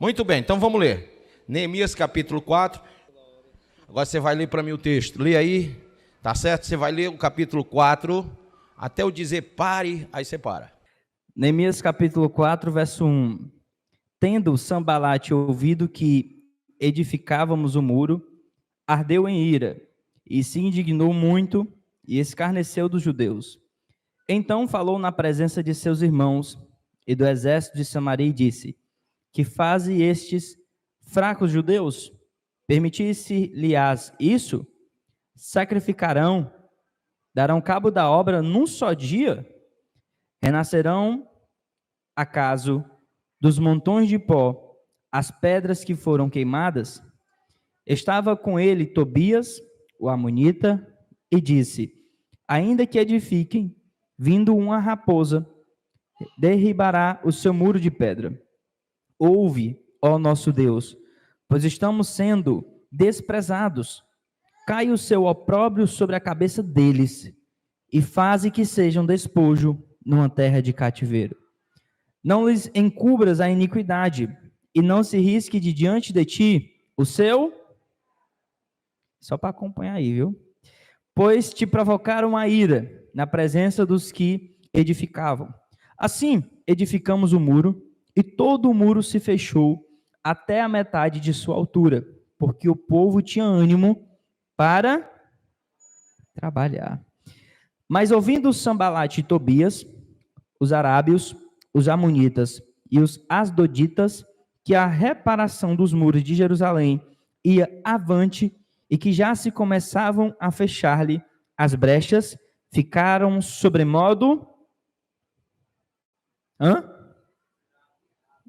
Muito bem, então vamos ler. Neemias capítulo 4. Agora você vai ler para mim o texto. Lê aí, tá certo? Você vai ler o capítulo 4, até eu dizer pare, aí você para. Neemias capítulo 4, verso 1. Tendo Sambalate ouvido que edificávamos o muro, ardeu em ira, e se indignou muito, e escarneceu dos judeus. Então falou na presença de seus irmãos e do exército de Samaria e disse: que fazem estes fracos judeus? Permitisse-lhes isso? Sacrificarão, darão cabo da obra num só dia? Renascerão, acaso, dos montões de pó as pedras que foram queimadas? Estava com ele Tobias, o amonita, e disse: ainda que edifiquem, vindo uma raposa, derribará o seu muro de pedra. Ouve, ó nosso Deus, pois estamos sendo desprezados. Cai o seu opróbrio sobre a cabeça deles, e faze que sejam despojo numa terra de cativeiro. Não lhes encubras a iniquidade, e não se risque de diante de ti o seu... Só para acompanhar aí, viu? Pois te provocaram a ira na presença dos que edificavam. Assim, edificamos o muro, e todo o muro se fechou até a metade de sua altura, porque o povo tinha ânimo para trabalhar. Mas ouvindo Sambalate e Tobias, os arábios, os amonitas e os asdoditas, que a reparação dos muros de Jerusalém ia avante e que já se começavam a fechar-lhe as brechas, ficaram sobremodo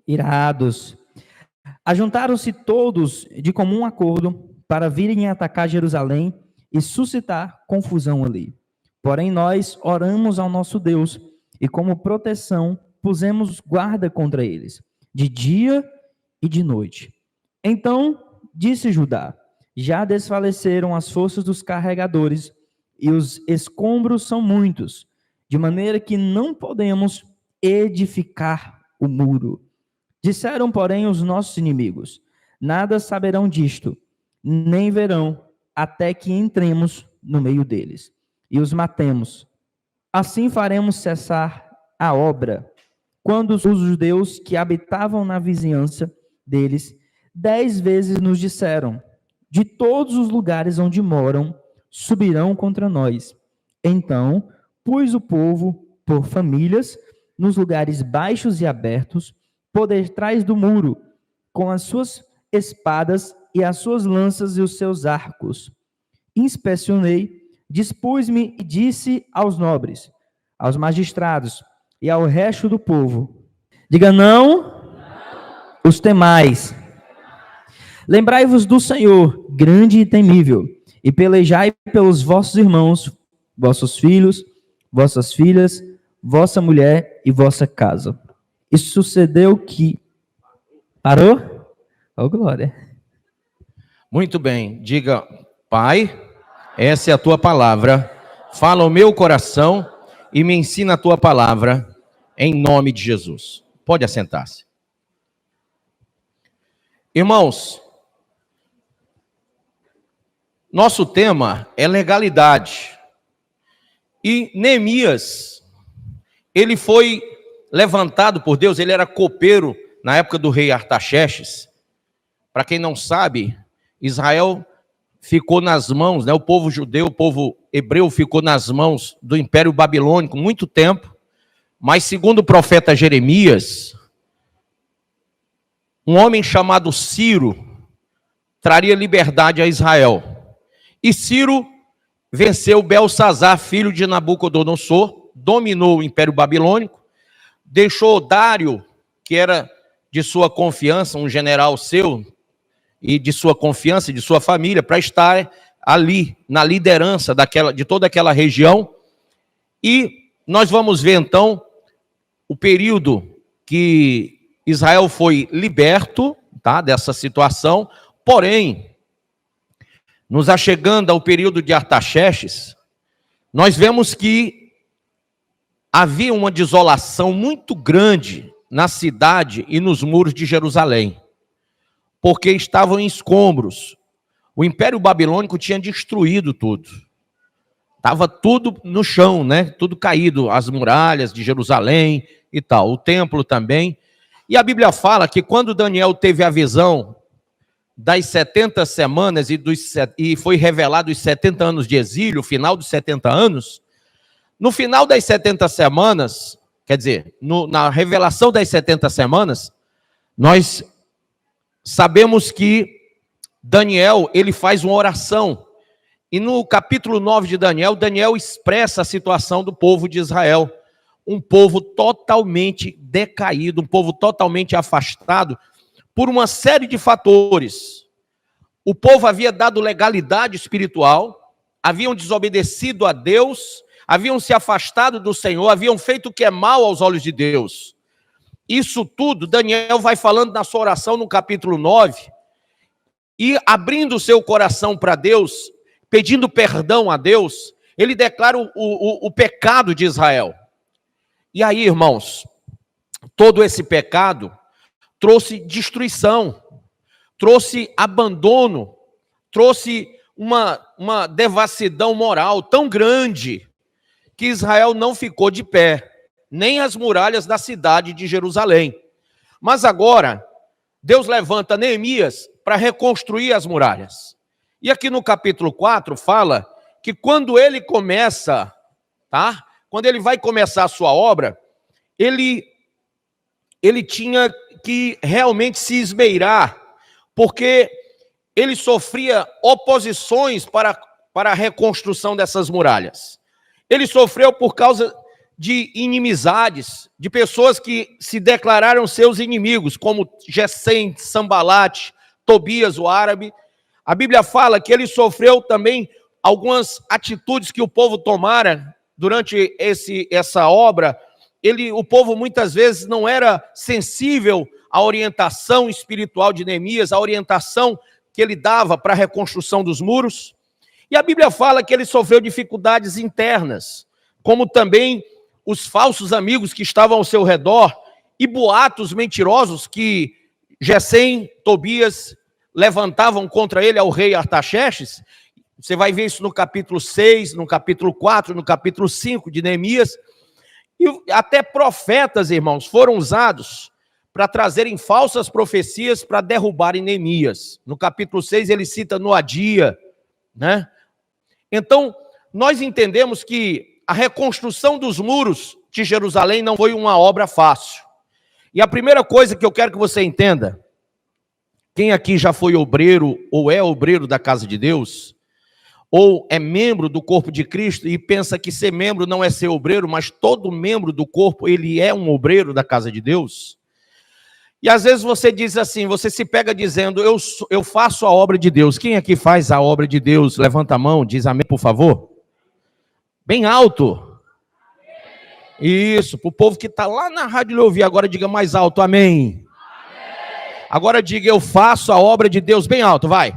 irados. Ajuntaram-se todos de comum acordo para virem atacar Jerusalém e suscitar confusão ali. Porém, nós oramos ao nosso Deus e, como proteção, pusemos guarda contra eles, de dia e de noite. Então, disse Judá: já desfaleceram as forças dos carregadores e os escombros são muitos, de maneira que não podemos edificar o muro. Disseram, porém, os nossos inimigos: nada saberão disto, nem verão, até que entremos no meio deles e os matemos. Assim faremos cessar a obra. Quando os judeus que habitavam na vizinhança deles 10 vezes nos disseram: de todos os lugares onde moram, subirão contra nós. Então, pus o povo por famílias nos lugares baixos e abertos, por detrás do muro, com as suas espadas e as suas lanças e os seus arcos. Inspecionei, dispus-me e disse aos nobres, aos magistrados e ao resto do povo: diga não, os temais. Lembrai-vos do Senhor, grande e temível, e pelejai pelos vossos irmãos, vossos filhos, vossas filhas, vossa mulher e vossa casa. E sucedeu que... Parou? Oh, glória. Muito bem, diga: Pai, essa é a tua palavra, fala ao meu coração e me ensina a tua palavra, em nome de Jesus. Pode assentar-se. Irmãos, nosso tema é legalidade. E Neemias, ele foi levantado por Deus, ele era copeiro na época do rei Artaxerxes. Para quem não sabe, Israel ficou nas mãos, o povo judeu, o povo hebreu ficou nas mãos do Império Babilônico muito tempo, mas segundo o profeta Jeremias, um homem chamado Ciro traria liberdade a Israel. E Ciro venceu Belsazar, filho de Nabucodonosor, dominou o Império Babilônico, deixou Dário, que era de sua confiança, um general seu, e de sua confiança, de sua família, para estar ali, na liderança de toda aquela região. E nós vamos ver então o período que Israel foi liberto, dessa situação, porém, nos achegando ao período de Artaxerxes, nós vemos que havia uma desolação muito grande na cidade e nos muros de Jerusalém. porque estavam em escombros. O Império Babilônico tinha destruído tudo. Estava tudo no chão, né? Tudo caído, as muralhas de Jerusalém e tal, o templo também. E a Bíblia fala que quando Daniel teve a visão das 70 semanas e foi revelado os 70 anos de exílio, o final dos 70 anos, no final das 70 semanas, quer dizer, na revelação das 70 semanas, nós sabemos que Daniel, ele faz uma oração. E no capítulo 9 de Daniel, Daniel expressa a situação do povo de Israel. Um povo totalmente decaído, um povo totalmente afastado por uma série de fatores. O povo havia dado legalidade espiritual, haviam desobedecido a Deus, haviam se afastado do Senhor, haviam feito o que é mal aos olhos de Deus. Isso tudo, Daniel vai falando na sua oração no capítulo 9, e abrindo o seu coração para Deus, pedindo perdão a Deus, ele declara o pecado de Israel. E aí, irmãos, todo esse pecado trouxe destruição, trouxe abandono, trouxe uma devassidão moral tão grande que Israel não ficou de pé, nem as muralhas da cidade de Jerusalém. Mas agora, Deus levanta Neemias para reconstruir as muralhas. E aqui no capítulo 4 fala que quando ele começa, tá? Quando ele vai começar a sua obra, ele tinha que realmente se esmeirar, porque ele sofria oposições para a reconstrução dessas muralhas. Ele sofreu por causa de inimizades, de pessoas que se declararam seus inimigos, como Gesem, Sambalate, Tobias, o árabe. A Bíblia fala que ele sofreu também algumas atitudes que o povo tomara durante essa obra. O povo muitas vezes não era sensível à orientação espiritual de Neemias, à orientação que ele dava para a reconstrução dos muros. E a Bíblia fala que ele sofreu dificuldades internas, como também os falsos amigos que estavam ao seu redor e boatos mentirosos que Gesem, Tobias levantavam contra ele ao rei Artaxerxes. Você vai ver isso no capítulo 6, no capítulo 4, no capítulo 5 de Neemias. E até profetas, irmãos, foram usados para trazerem falsas profecias para derrubarem Neemias. No capítulo 6 ele cita Noadia, né? Então, nós entendemos que a reconstrução dos muros de Jerusalém não foi uma obra fácil. E a primeira coisa que eu quero que você entenda, quem aqui já foi obreiro ou é obreiro da casa de Deus, ou é membro do corpo de Cristo e pensa que ser membro não é ser obreiro, mas todo membro do corpo, ele é um obreiro da casa de Deus. E às vezes você diz assim, você se pega dizendo, eu faço a obra de Deus. Quem aqui faz a obra de Deus? Levanta a mão, diz amém, por favor. Bem alto. Isso, para o povo que está lá na rádio lhe ouvir, agora diga mais alto, amém. Agora diga, eu faço a obra de Deus, bem alto, vai.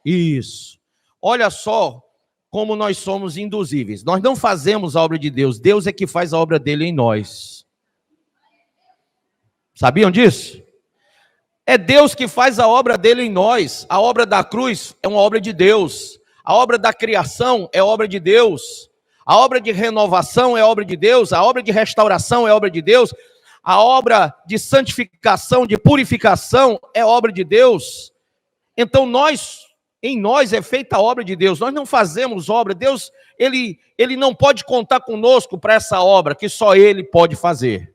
Isso. Olha só como nós somos induzíveis. Nós não fazemos a obra de Deus, Deus é que faz a obra dele em nós. Sabiam disso? É Deus que faz a obra dele em nós. A obra da cruz é uma obra de Deus. A obra da criação é obra de Deus. A obra de renovação é obra de Deus. A obra de restauração é obra de Deus. A obra de santificação, de purificação é obra de Deus. Então em nós é feita a obra de Deus. Nós não fazemos obra. Deus, ele não pode contar conosco para essa obra que só ele pode fazer.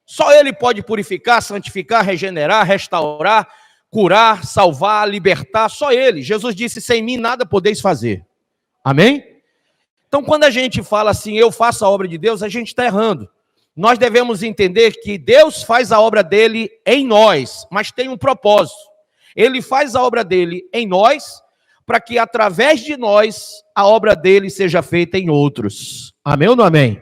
Só ele pode purificar, santificar, regenerar, restaurar, curar, salvar, libertar. Só ele. Jesus disse, sem mim nada podeis fazer. Amém? Então quando a gente fala assim, eu faço a obra de Deus, a gente está errando. Nós devemos entender que Deus faz a obra dele em nós, mas tem um propósito. Ele faz a obra dele em nós, para que através de nós, a obra dele seja feita em outros. Amém ou não amém?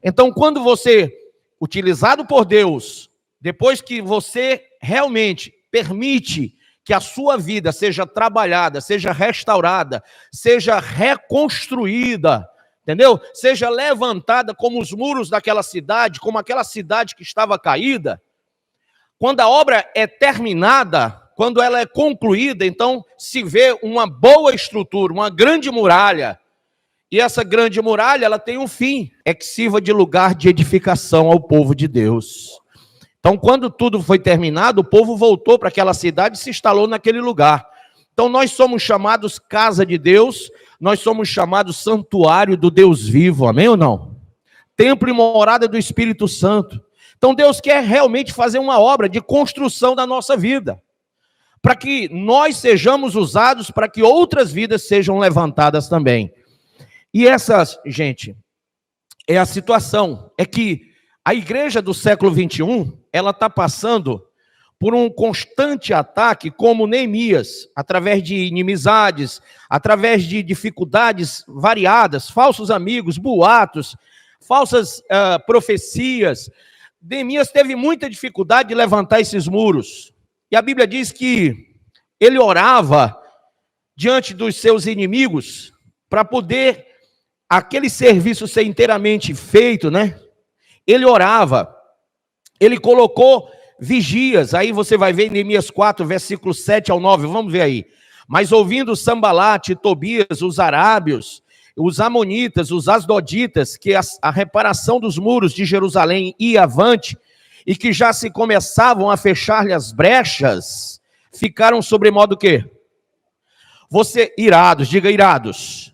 Então, quando você, utilizado por Deus, depois que você realmente permite que a sua vida seja trabalhada, seja restaurada, seja reconstruída, entendeu? Seja levantada como os muros daquela cidade, como aquela cidade que estava caída, Quando a obra é terminada, quando ela é concluída, então se vê uma boa estrutura, uma grande muralha. E essa grande muralha, ela tem um fim, é que sirva de lugar de edificação ao povo de Deus. Então, quando tudo foi terminado, o povo voltou para aquela cidade e se instalou naquele lugar. Então, nós somos chamados casa de Deus, nós somos chamados santuário do Deus vivo, amém ou não? Templo e morada do Espírito Santo. Então, Deus quer realmente fazer uma obra de construção da nossa vida, para que nós sejamos usados, para que outras vidas sejam levantadas também. E essa, gente, é a situação, é que a igreja do século 21, ela está passando por um constante ataque, como Neemias, através de inimizades, através de dificuldades variadas, falsos amigos, boatos, falsas profecias. Neemias teve muita dificuldade de levantar esses muros. E a Bíblia diz que ele orava diante dos seus inimigos para poder aquele serviço ser inteiramente feito, né? Ele orava, ele colocou vigias, aí você vai ver em Neemias 4, versículos 7 ao 9, vamos ver aí. Mas ouvindo Sambalate, Tobias, os arábios, os amonitas, os asdoditas, que a reparação dos muros de Jerusalém ia avante, e que já se começavam a fechar-lhe as brechas, ficaram sobremodo o quê? Irados, diga irados.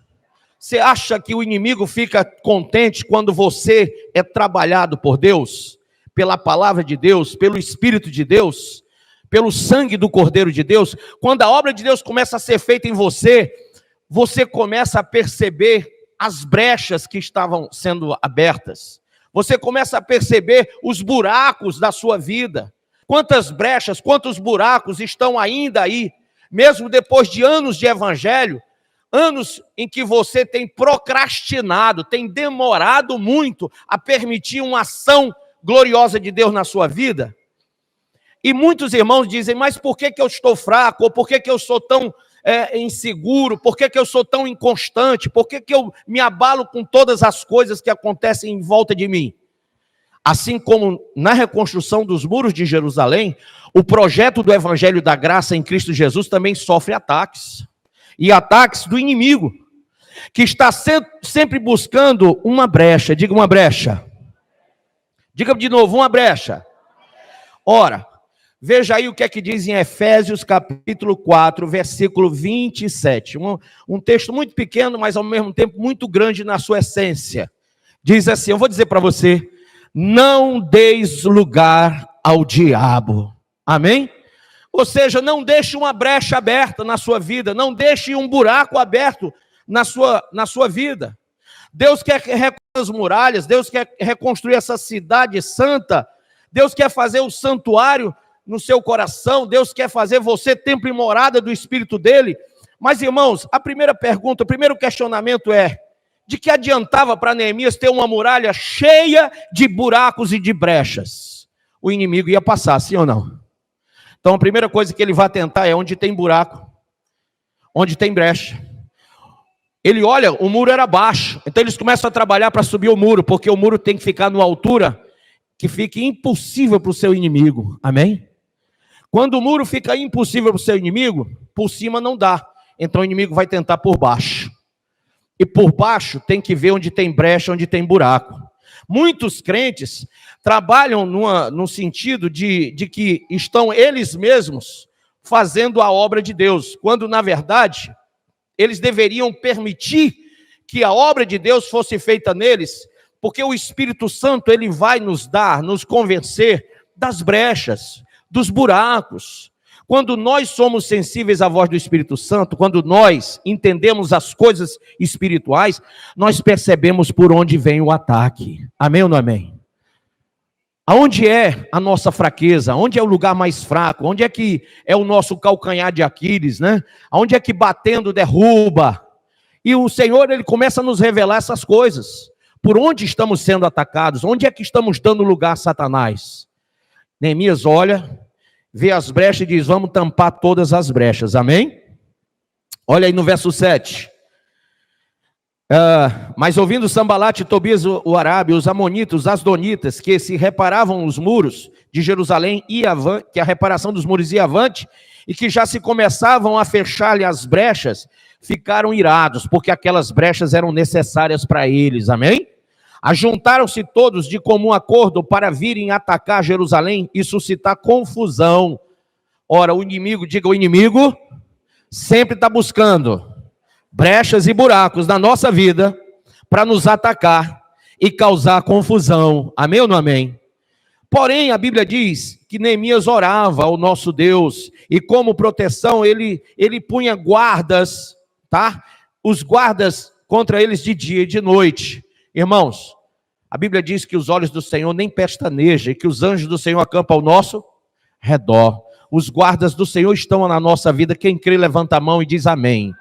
Você acha que o inimigo fica contente quando você é trabalhado por Deus? Pela palavra de Deus, pelo Espírito de Deus, pelo sangue do Cordeiro de Deus? Quando a obra de Deus começa a ser feita em você, você começa a perceber as brechas que estavam sendo abertas. Você começa a perceber os buracos da sua vida. Quantas brechas, quantos buracos estão ainda aí, mesmo depois de anos de evangelho, anos em que você tem procrastinado, tem demorado muito a permitir uma ação gloriosa de Deus na sua vida. E muitos irmãos dizem, mas por que eu estou fraco? Ou por que eu sou tão inseguro? Por que eu sou tão inconstante? Por que eu me abalo com todas as coisas que acontecem em volta de mim? Assim como na reconstrução dos muros de Jerusalém, o projeto do Evangelho da Graça em Cristo Jesus também sofre ataques. E ataques do inimigo, que está sempre buscando uma brecha. Diga uma brecha. Diga de novo, uma brecha. Ora, veja aí o que é que diz em Efésios capítulo 4, versículo 27. Um texto muito pequeno, mas ao mesmo tempo muito grande na sua essência. Diz assim, eu vou dizer para você, não deis lugar ao diabo. Amém? Ou seja, não deixe uma brecha aberta na sua vida, não deixe um buraco aberto na sua vida. Deus quer reconstruir as muralhas, Deus quer reconstruir essa cidade santa, Deus quer fazer o santuário no seu coração, Deus quer fazer você templo e morada do Espírito dele. Mas, irmãos, a primeira pergunta, o primeiro questionamento é, de que adiantava para Neemias ter uma muralha cheia de buracos e de brechas? O inimigo ia passar, sim ou não? Então a primeira coisa que ele vai tentar é onde tem buraco, onde tem brecha. Ele olha, o muro era baixo, então eles começam a trabalhar para subir o muro, porque o muro tem que ficar numa altura que fique impossível para o seu inimigo, amém? Quando o muro fica impossível para o seu inimigo, por cima não dá, então o inimigo vai tentar por baixo. E por baixo tem que ver onde tem brecha, onde tem buraco. Muitos crentes trabalham no sentido de que estão eles mesmos fazendo a obra de Deus, quando na verdade eles deveriam permitir que a obra de Deus fosse feita neles, porque o Espírito Santo ele vai nos convencer das brechas, dos buracos. Quando nós somos sensíveis à voz do Espírito Santo, quando nós entendemos as coisas espirituais, nós percebemos por onde vem o ataque. Amém ou não amém? Aonde é a nossa fraqueza? Onde é o lugar mais fraco? Onde é que é o nosso calcanhar de Aquiles, né? Aonde é que batendo derruba? E o Senhor, ele começa a nos revelar essas coisas. Por onde estamos sendo atacados? Onde é que estamos dando lugar a Satanás? Neemias olha, vê as brechas e diz, vamos tampar todas as brechas, amém? Olha aí no verso 7. Mas ouvindo Sambalate, Tobias, o Arábia, os Amonitas, os Asdonitas, que se reparavam os muros de Jerusalém, que a reparação dos muros ia avante, e que já se começavam a fechar-lhe as brechas, ficaram irados, porque aquelas brechas eram necessárias para eles, amém? Ajuntaram-se todos de comum acordo para virem atacar Jerusalém e suscitar confusão. Ora, o inimigo, diga o inimigo, sempre está buscando brechas e buracos na nossa vida para nos atacar e causar confusão. Amém ou não amém? Porém, a Bíblia diz que Neemias orava ao nosso Deus e como proteção ele punha guardas, tá? Os guardas contra eles de dia e de noite. Irmãos, a Bíblia diz que os olhos do Senhor nem pestanejam e que os anjos do Senhor acampam ao nosso redor. Os guardas do Senhor estão na nossa vida. Quem crê, levanta a mão e diz amém.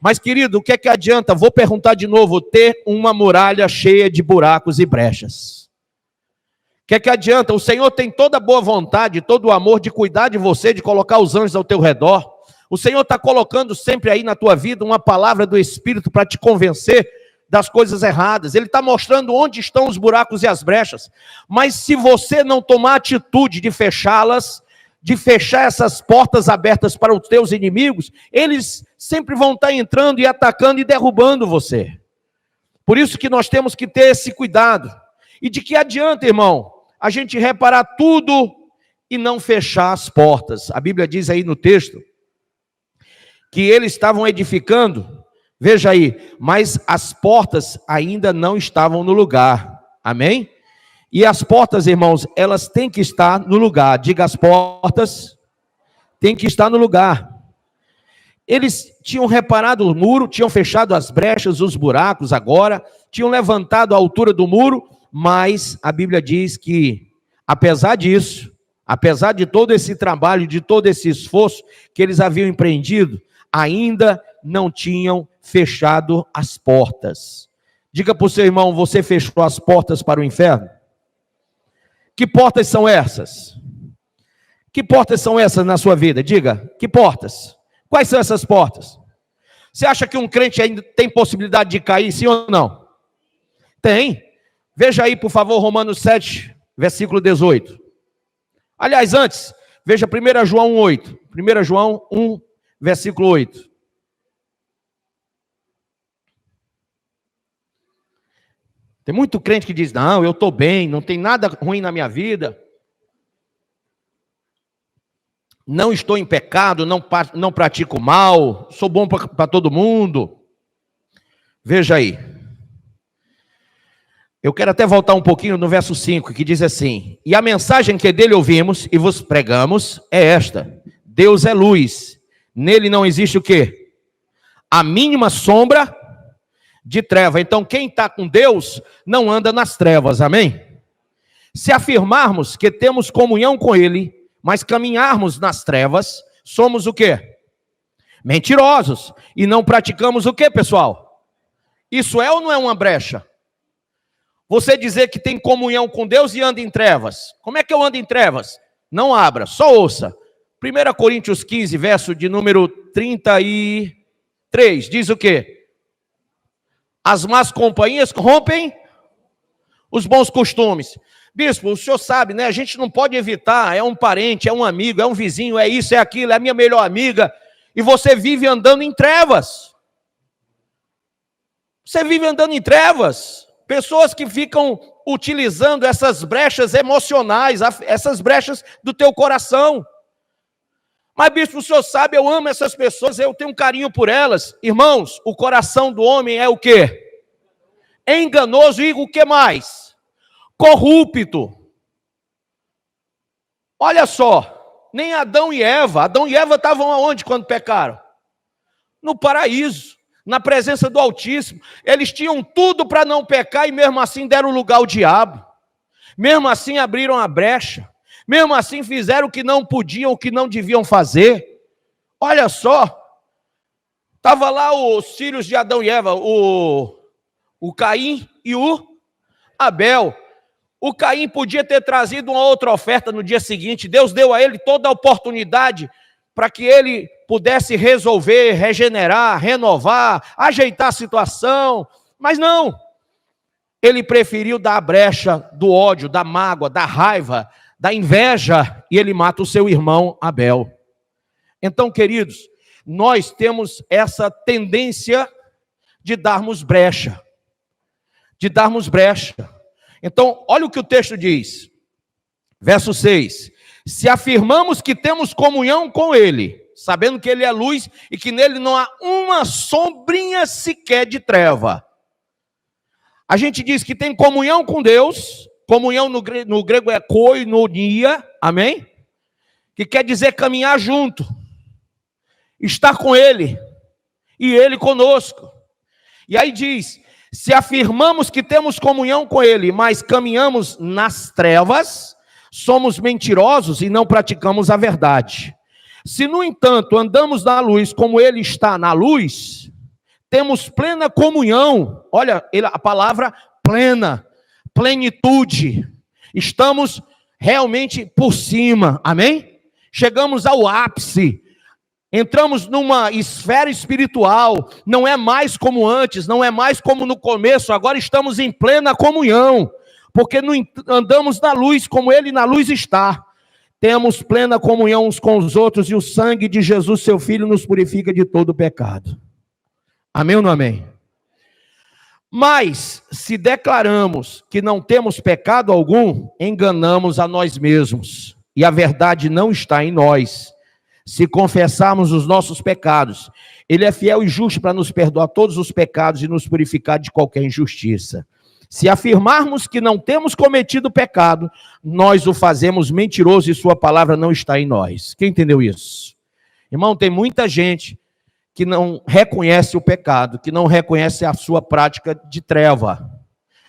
Mas, querido, o que é que adianta? Vou perguntar de novo, ter uma muralha cheia de buracos e brechas. O que é que adianta? O Senhor tem toda a boa vontade, todo o amor de cuidar de você, de colocar os anjos ao teu redor. O Senhor está colocando sempre aí na tua vida uma palavra do Espírito para te convencer das coisas erradas. Ele está mostrando onde estão os buracos e as brechas. Mas se você não tomar atitude de fechá-las, de fechar essas portas abertas para os teus inimigos, eles sempre vão estar entrando e atacando e derrubando você. Por isso que nós temos que ter esse cuidado. E de que adianta, irmão, a gente reparar tudo e não fechar as portas? A Bíblia diz aí no texto que eles estavam edificando, veja aí, mas as portas ainda não estavam no lugar. Amém? E as portas, irmãos, elas têm que estar no lugar. Diga, as portas têm que estar no lugar. Eles tinham reparado o muro, tinham fechado as brechas, os buracos agora, tinham levantado a altura do muro, mas a Bíblia diz que, apesar disso, apesar de todo esse trabalho, de todo esse esforço que eles haviam empreendido, ainda não tinham fechado as portas. Diga para o seu irmão, você fechou as portas para o inferno? Que portas são essas? Que portas são essas na sua vida? Diga, que portas? Quais são essas portas? Você acha que um crente ainda tem possibilidade de cair, sim ou não? Tem. Veja aí, por favor, Romanos 7, versículo 18. Aliás, antes, veja 1 João 8. 1 João 1, versículo 8. Tem muito crente que diz, não, eu estou bem, não tem nada ruim na minha vida. Não estou em pecado, não pratico mal, sou bom para todo mundo. Veja aí. Eu quero até voltar um pouquinho no verso 5, que diz assim, e a mensagem que dele ouvimos e vos pregamos é esta, Deus é luz, nele não existe o quê? A mínima sombra de treva. Então quem está com Deus não anda nas trevas, amém? Se afirmarmos que temos comunhão com ele, mas caminharmos nas trevas, somos o quê? Mentirosos. E não praticamos o quê, pessoal? Isso é ou não é uma brecha? Você dizer que tem comunhão com Deus e anda em trevas. Como é que eu ando em trevas? Não abra, só ouça. 1 Coríntios 15, verso de número 33, diz o quê? As más companhias corrompem os bons costumes. Bispo, o senhor sabe, né? A gente não pode evitar, é um parente, é um amigo, é um vizinho, é isso, é aquilo, é a minha melhor amiga. E você vive andando em trevas. Você vive andando em trevas. Pessoas que ficam utilizando essas brechas emocionais, essas brechas do teu coração. Mas, bispo, o senhor sabe, eu amo essas pessoas, eu tenho um carinho por elas. Irmãos, o coração do homem é o quê? É enganoso e o que mais? Corrupto. Olha só, nem Adão e Eva estavam aonde quando pecaram? No paraíso, na presença do Altíssimo. Eles tinham tudo para não pecar e mesmo assim deram lugar ao diabo. Mesmo assim abriram a brecha. Mesmo assim fizeram o que não podiam, o que não deviam fazer. Olha só, estava lá os filhos de Adão e Eva, o Caim e o Abel. O Caim podia ter trazido uma outra oferta no dia seguinte. Deus deu a ele toda a oportunidade para que ele pudesse resolver, regenerar, renovar, ajeitar a situação, mas não. Ele preferiu dar a brecha do ódio, da mágoa, da raiva, da inveja, e ele mata o seu irmão Abel. Então, queridos, nós temos essa tendência de darmos brecha. Então, olha o que o texto diz. Verso 6. Se afirmamos que temos comunhão com ele, sabendo que ele é luz e que nele não há uma sombrinha sequer de treva. A gente diz que tem comunhão com Deus, comunhão no grego é koinonia, amém? Que quer dizer caminhar junto, estar com ele e ele conosco. E aí diz, se afirmamos que temos comunhão com ele, mas caminhamos nas trevas, somos mentirosos e não praticamos a verdade. Se, no entanto, andamos na luz como ele está na luz, temos plena comunhão. Olha, a palavra plena, plenitude. Estamos realmente por cima, amém? Chegamos ao ápice. Entramos numa esfera espiritual. Não é mais como antes, não é mais como no começo. Agora estamos em plena comunhão. Porque andamos na luz como ele na luz está. Temos plena comunhão uns com os outros e o sangue de Jesus, seu Filho, nos purifica de todo pecado. Amém ou não amém? Mas, se declaramos que não temos pecado algum, enganamos a nós mesmos. E a verdade não está em nós. Se confessarmos os nossos pecados, ele é fiel e justo para nos perdoar todos os pecados e nos purificar de qualquer injustiça. Se afirmarmos que não temos cometido pecado, nós o fazemos mentiroso e sua palavra não está em nós. Quem entendeu isso? Irmão, tem muita gente que não reconhece o pecado, que não reconhece a sua prática de treva.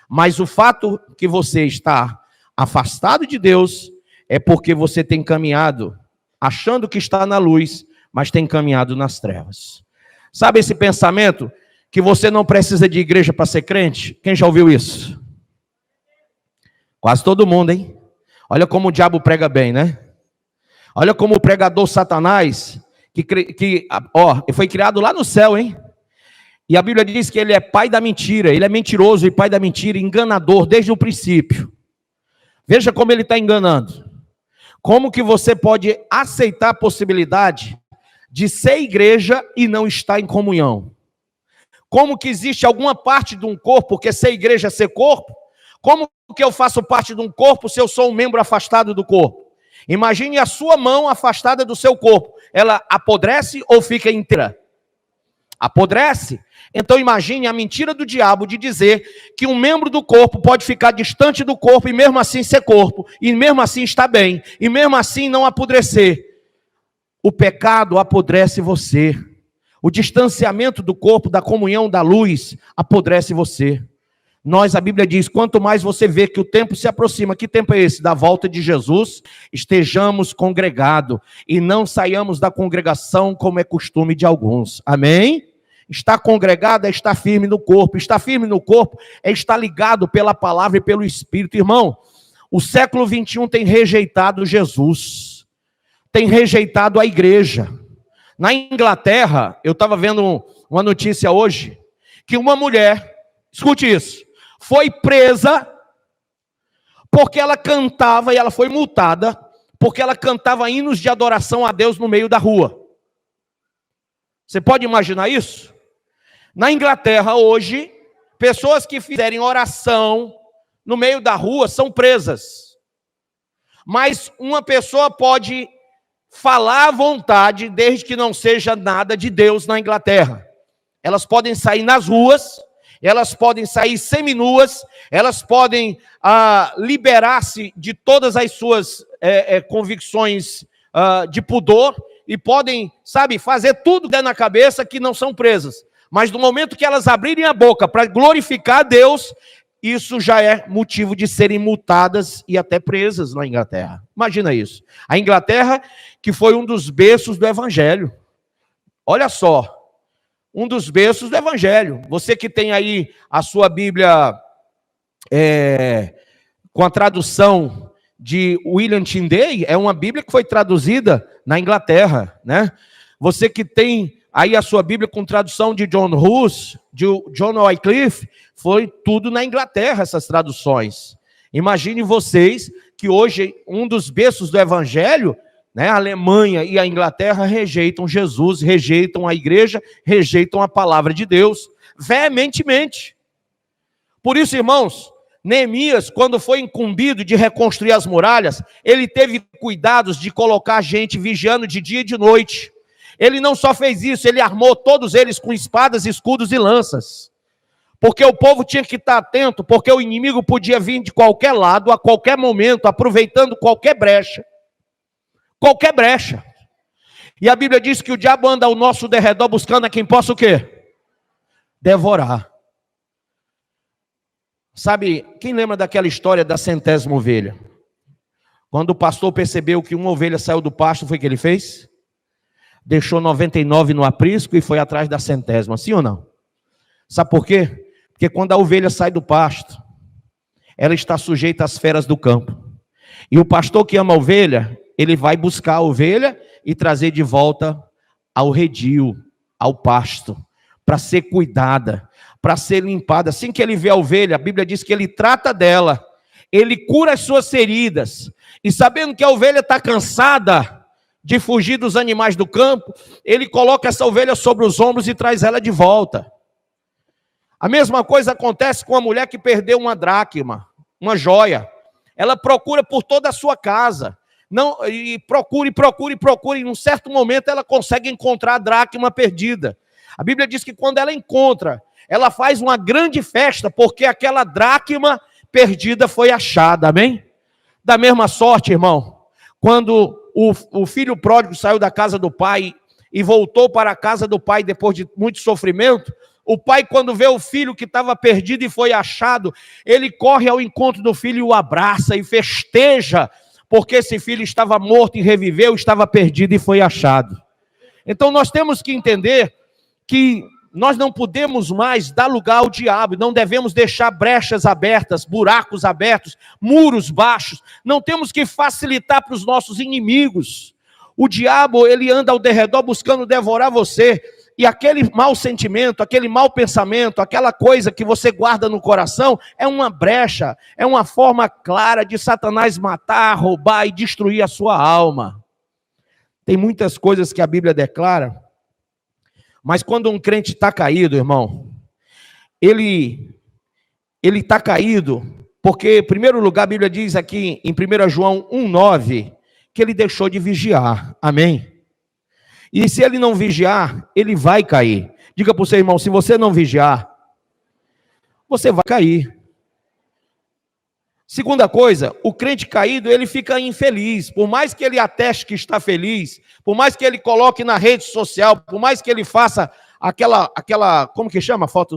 Mas o fato que você está afastado de Deus é porque você tem caminhado achando que está na luz, mas tem caminhado nas trevas. Sabe esse pensamento que você não precisa de igreja para ser crente? Quem já ouviu isso? Quase todo mundo, hein? Olha como o diabo prega bem, né? Olha como o pregador Satanás, que foi criado lá no céu, hein? E a Bíblia diz que ele é pai da mentira, ele é mentiroso e pai da mentira, enganador desde o princípio. Veja como ele está enganando. Como que você pode aceitar a possibilidade de ser igreja e não estar em comunhão? Como que existe alguma parte de um corpo, porque ser igreja é ser corpo? Como que eu faço parte de um corpo se eu sou um membro afastado do corpo? Imagine a sua mão afastada do seu corpo. Ela apodrece ou fica inteira? Apodrece. Então imagine a mentira do diabo de dizer que um membro do corpo pode ficar distante do corpo e mesmo assim ser corpo, e mesmo assim estar bem, e mesmo assim não apodrecer. O pecado apodrece você. O distanciamento do corpo, da comunhão, da luz, apodrece você. A Bíblia diz, quanto mais você vê que o tempo se aproxima, que tempo é esse? Da volta de Jesus, estejamos congregados e não saiamos da congregação como é costume de alguns. Amém? Estar congregado é estar firme no corpo. Estar firme no corpo é estar ligado pela palavra e pelo Espírito. Irmão, o século 21 tem rejeitado Jesus, tem rejeitado a igreja. Na Inglaterra, eu estava vendo uma notícia hoje, que uma mulher, escute isso, foi presa porque ela cantava, e ela foi multada, porque ela cantava hinos de adoração a Deus no meio da rua. Você pode imaginar isso? Na Inglaterra hoje, pessoas que fizerem oração no meio da rua são presas. Mas uma pessoa pode falar à vontade, desde que não seja nada de Deus na Inglaterra. Elas podem sair nas ruas, elas podem sair seminuas, elas podem liberar-se de todas as suas convicções de pudor, e podem, fazer tudo que der na cabeça, que não são presas. Mas no momento que elas abrirem a boca para glorificar a Deus, isso já é motivo de serem multadas e até presas na Inglaterra. Imagina isso. A Inglaterra, que foi um dos berços do Evangelho. Olha só, um dos berços do Evangelho. Você que tem aí a sua Bíblia com a tradução de William Tyndale, é uma Bíblia que foi traduzida na Inglaterra, né? Você que tem aí a sua Bíblia com tradução de John Hus, de John Wycliffe, foi tudo na Inglaterra essas traduções. Imagine vocês que hoje um dos berços do Evangelho, né, a Alemanha e a Inglaterra rejeitam Jesus, rejeitam a igreja, rejeitam a palavra de Deus, veementemente. Por isso, irmãos, Neemias, quando foi incumbido de reconstruir as muralhas, ele teve cuidados de colocar gente vigiando de dia e de noite. Ele não só fez isso, ele armou todos eles com espadas, escudos e lanças. Porque o povo tinha que estar atento, porque o inimigo podia vir de qualquer lado, a qualquer momento, aproveitando qualquer brecha. Qualquer brecha. E a Bíblia diz que o diabo anda ao nosso derredor buscando a quem possa o quê? Devorar. Sabe, quem lembra daquela história da 100ª ovelha? Quando o pastor percebeu que uma ovelha saiu do pasto, foi o que ele fez? Deixou 99 no aprisco e foi atrás da 100ª, sim ou não? Sabe por quê? Porque quando a ovelha sai do pasto, ela está sujeita às feras do campo. E o pastor que ama a ovelha, ele vai buscar a ovelha e trazer de volta ao redil, ao pasto, para ser cuidada, para ser limpada. Assim que ele vê a ovelha, a Bíblia diz que ele trata dela, ele cura as suas feridas, e sabendo que a ovelha está cansada de fugir dos animais do campo, ele coloca essa ovelha sobre os ombros e traz ela de volta. A mesma coisa acontece com a mulher que perdeu uma dracma, uma joia. Ela procura por toda a sua casa, e procura, e em um certo momento ela consegue encontrar a dracma perdida. A Bíblia diz que quando ela encontra, ela faz uma grande festa, porque aquela dracma perdida foi achada, amém? Da mesma sorte, irmão, quando o filho pródigo saiu da casa do pai e voltou para a casa do pai depois de muito sofrimento, o pai, quando vê o filho que estava perdido e foi achado, ele corre ao encontro do filho e o abraça e festeja, porque esse filho estava morto e reviveu, estava perdido e foi achado. Então nós temos que entender que nós não podemos mais dar lugar ao diabo, não devemos deixar brechas abertas, buracos abertos, muros baixos, não temos que facilitar para os nossos inimigos. O diabo, ele anda ao derredor buscando devorar você, e aquele mau sentimento, aquele mau pensamento, aquela coisa que você guarda no coração, é uma brecha, é uma forma clara de Satanás matar, roubar e destruir a sua alma. Tem muitas coisas que a Bíblia declara, mas quando um crente está caído, irmão, ele está caído, porque, em primeiro lugar, a Bíblia diz aqui em 1 João 1,9, que ele deixou de vigiar, amém? E se ele não vigiar, ele vai cair. Diga para o seu irmão, se você não vigiar, você vai cair. Segunda coisa, o crente caído, ele fica infeliz. Por mais que ele ateste que está feliz, por mais que ele coloque na rede social, por mais que ele faça aquela como que chama a foto?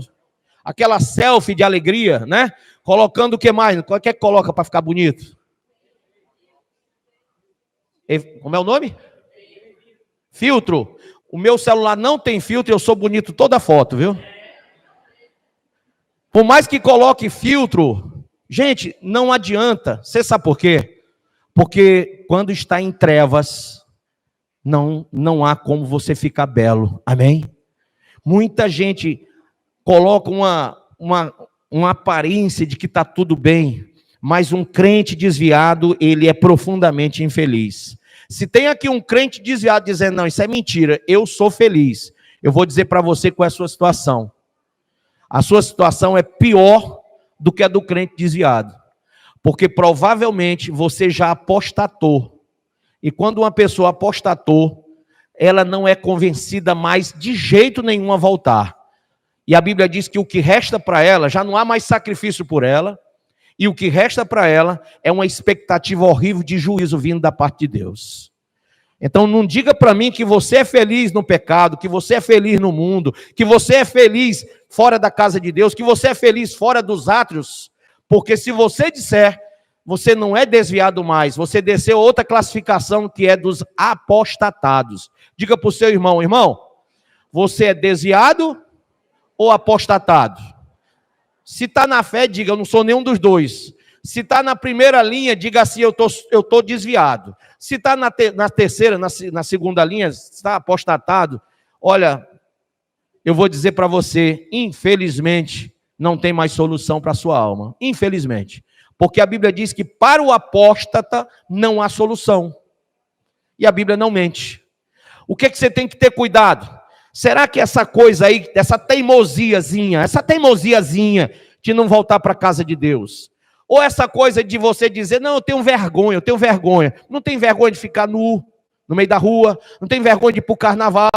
Aquela selfie de alegria, né? Colocando o que mais? O que é que coloca para ficar bonito? Como é o nome? Filtro. O meu celular não tem filtro, eu sou bonito toda foto, viu? Por mais que coloque filtro, gente, não adianta. Você sabe por quê? Porque quando está em trevas, não há como você ficar belo. Amém? Muita gente coloca uma aparência de que está tudo bem, mas um crente desviado, ele é profundamente infeliz. Se tem aqui um crente desviado dizendo, não, isso é mentira, eu sou feliz, eu vou dizer para você qual é a sua situação. A sua situação é pior do que a do crente desviado, porque provavelmente você já apostatou, e quando uma pessoa apostatou, ela não é convencida mais de jeito nenhum a voltar. E a Bíblia diz que o que resta para ela, já não há mais sacrifício por ela, e o que resta para ela é uma expectativa horrível de juízo vindo da parte de Deus. Então não diga para mim que você é feliz no pecado, que você é feliz no mundo, que você é feliz fora da casa de Deus, que você é feliz fora dos átrios, porque se você disser, você não é desviado mais, você desceu outra classificação que é dos apostatados. Diga para o seu irmão, irmão, você é desviado ou apostatado? Se está na fé, diga, eu não sou nenhum dos dois. Se está na primeira linha, diga assim, eu tô desviado. Se está na terceira, na segunda linha, está apostatado, olha, eu vou dizer para você, infelizmente, não tem mais solução para a sua alma. Infelizmente. Porque a Bíblia diz que para o apóstata não há solução. E a Bíblia não mente. O que você tem que ter cuidado? Será que essa coisa aí, essa teimosiazinha de não voltar para a casa de Deus? Ou essa coisa de você dizer, não, eu tenho vergonha. Não tem vergonha de ficar nu, no meio da rua. Não tem vergonha de ir para o carnaval,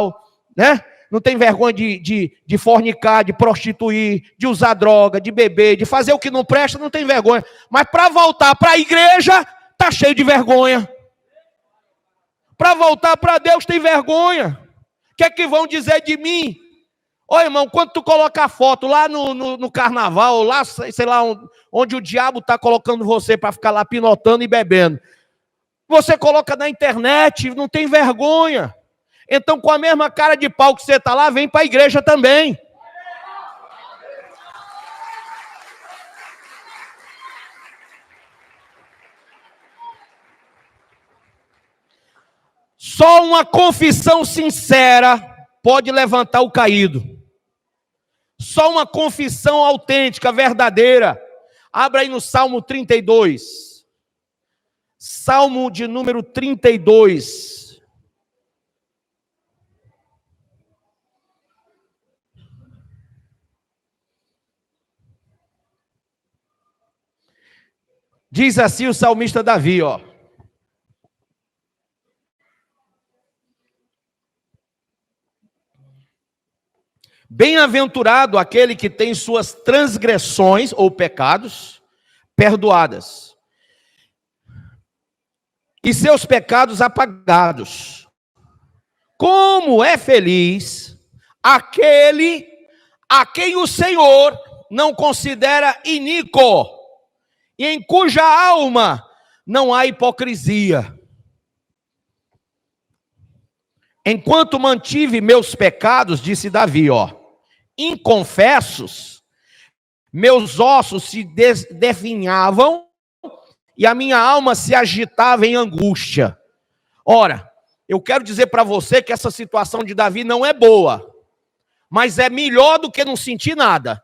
né? Não tem vergonha de fornicar, de prostituir, de usar droga, de beber, de fazer o que não presta, não tem vergonha. Mas para voltar para a igreja, está cheio de vergonha. Para voltar para Deus tem vergonha. O que é que vão dizer de mim? Ô irmão, quando tu coloca a foto lá no carnaval, lá, sei lá, onde o diabo está colocando você para ficar lá pinotando e bebendo. Você coloca na internet, não tem vergonha. Então, com a mesma cara de pau que você está lá, vem para a igreja também. Só uma confissão sincera pode levantar o caído. Só uma confissão autêntica, verdadeira. Abra aí no Salmo 32. Salmo de número 32. Diz assim o salmista Davi, ó. Bem-aventurado aquele que tem suas transgressões ou pecados perdoadas e seus pecados apagados. Como é feliz aquele a quem o Senhor não considera iníquo e em cuja alma não há hipocrisia. Enquanto mantive meus pecados, disse Davi, ó, inconfessos, meus ossos se definhavam e a minha alma se agitava em angústia. Ora, eu quero dizer para você que essa situação de Davi não é boa, mas é melhor do que não sentir nada.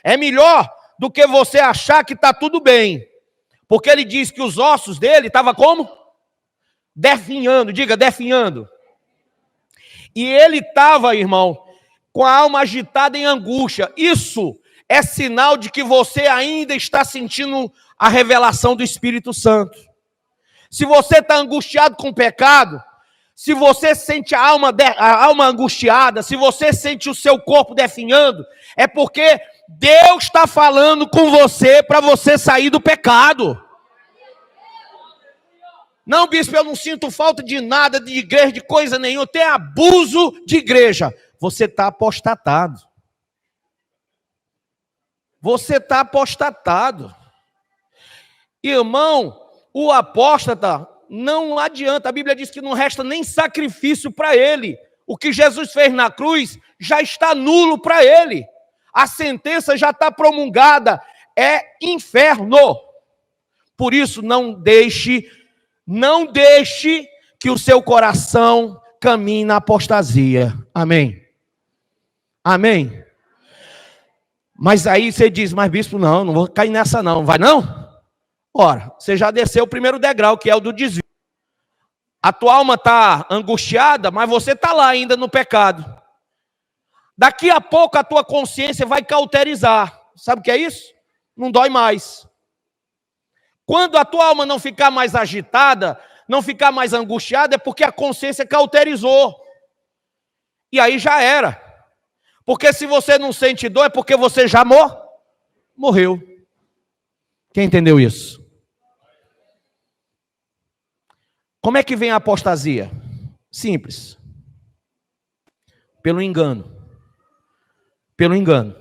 É melhor do que você achar que está tudo bem. Porque ele diz que os ossos dele estavam como? Definhando, diga definhando. E ele estava, irmão, com a alma agitada em angústia. Isso é sinal de que você ainda está sentindo a revelação do Espírito Santo. Se você está angustiado com o pecado, se você sente a alma angustiada, se você sente o seu corpo definhando, é porque Deus está falando com você para você sair do pecado. Não, bispo, eu não sinto falta de nada, de igreja, de coisa nenhuma, tem abuso de igreja. Você está apostatado. Você está apostatado. Irmão, o apóstata não adianta. A Bíblia diz que não resta nem sacrifício para ele. O que Jesus fez na cruz já está nulo para ele. A sentença já está promulgada. É inferno. Por isso, não deixe que o seu coração caminhe na apostasia. Amém. Amém. Mas aí você diz, mas bispo, não vou cair nessa não. Vai não? Ora, você já desceu o primeiro degrau, que é o do desvio. A tua alma está angustiada, mas você está lá ainda no pecado. Daqui a pouco a tua consciência vai cauterizar. Sabe o que é isso? Não dói mais. Quando a tua alma não ficar mais agitada, não ficar mais angustiada, é porque a consciência cauterizou. E aí já era. Porque se você não sente dor, é porque você já morreu. Quem entendeu isso? Como é que vem a apostasia? Simples. Pelo engano. Pelo engano.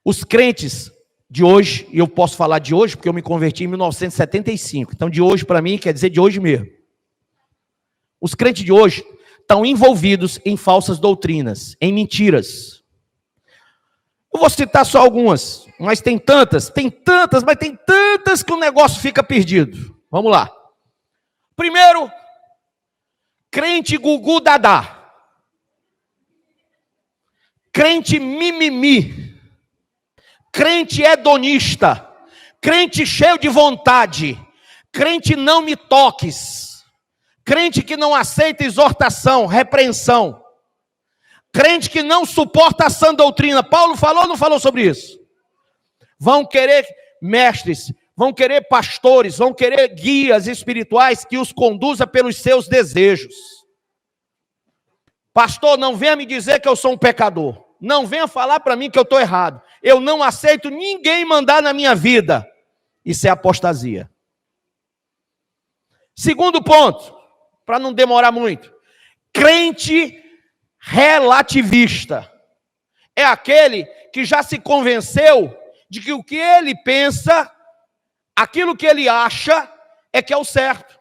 Os crentes de hoje, e eu posso falar de hoje, porque eu me converti em 1975. Então, de hoje para mim, quer dizer de hoje mesmo. Os crentes de hoje estão envolvidos em falsas doutrinas, em mentiras. Eu vou citar só algumas, mas tem tantas que o negócio fica perdido. Vamos lá. Primeiro, crente gugu dadá. Crente mimimi. Crente hedonista. Crente cheio de vontade. Crente não me toques. Crente que não aceita exortação, repreensão. Crente que não suporta a sã doutrina. Paulo falou ou não falou sobre isso? Vão querer mestres, vão querer pastores, vão querer guias espirituais que os conduza pelos seus desejos. Pastor, não venha me dizer que eu sou um pecador. Não venha falar para mim que eu estou errado. Eu não aceito ninguém mandar na minha vida. Isso é apostasia. Segundo ponto, para não demorar muito. Crente relativista. É aquele que já se convenceu de que o que ele pensa, aquilo que ele acha, é que é o certo.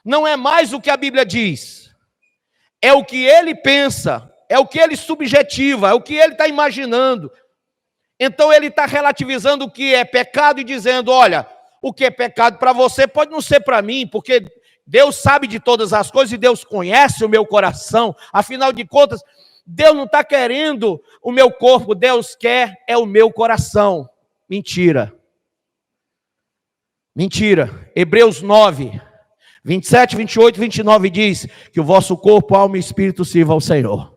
Não é mais o que a Bíblia diz. É o que ele pensa, é o que ele subjetiva, é o que ele está imaginando. Então ele está relativizando o que é pecado e dizendo, olha, o que é pecado para você pode não ser para mim, porque Deus sabe de todas as coisas e Deus conhece o meu coração. Afinal de contas, Deus não está querendo o meu corpo, Deus quer é o meu coração. Mentira. Mentira. Hebreus 9, 27, 28, 29 diz que o vosso corpo, alma e espírito sirva ao Senhor.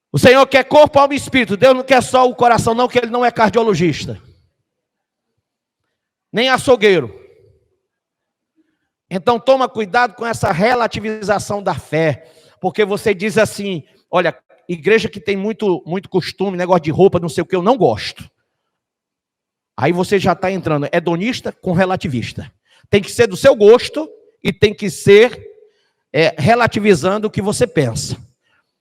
O Senhor quer corpo, alma e espírito. Deus não quer só o coração não, que Ele não é cardiologista. Nem açougueiro. Então toma cuidado com essa relativização da fé. Porque você diz assim, olha, igreja que tem muito costume, negócio de roupa, não sei o que, eu não gosto. Aí você já está entrando, hedonista com relativista. Tem que ser do seu gosto e tem que ser relativizando o que você pensa.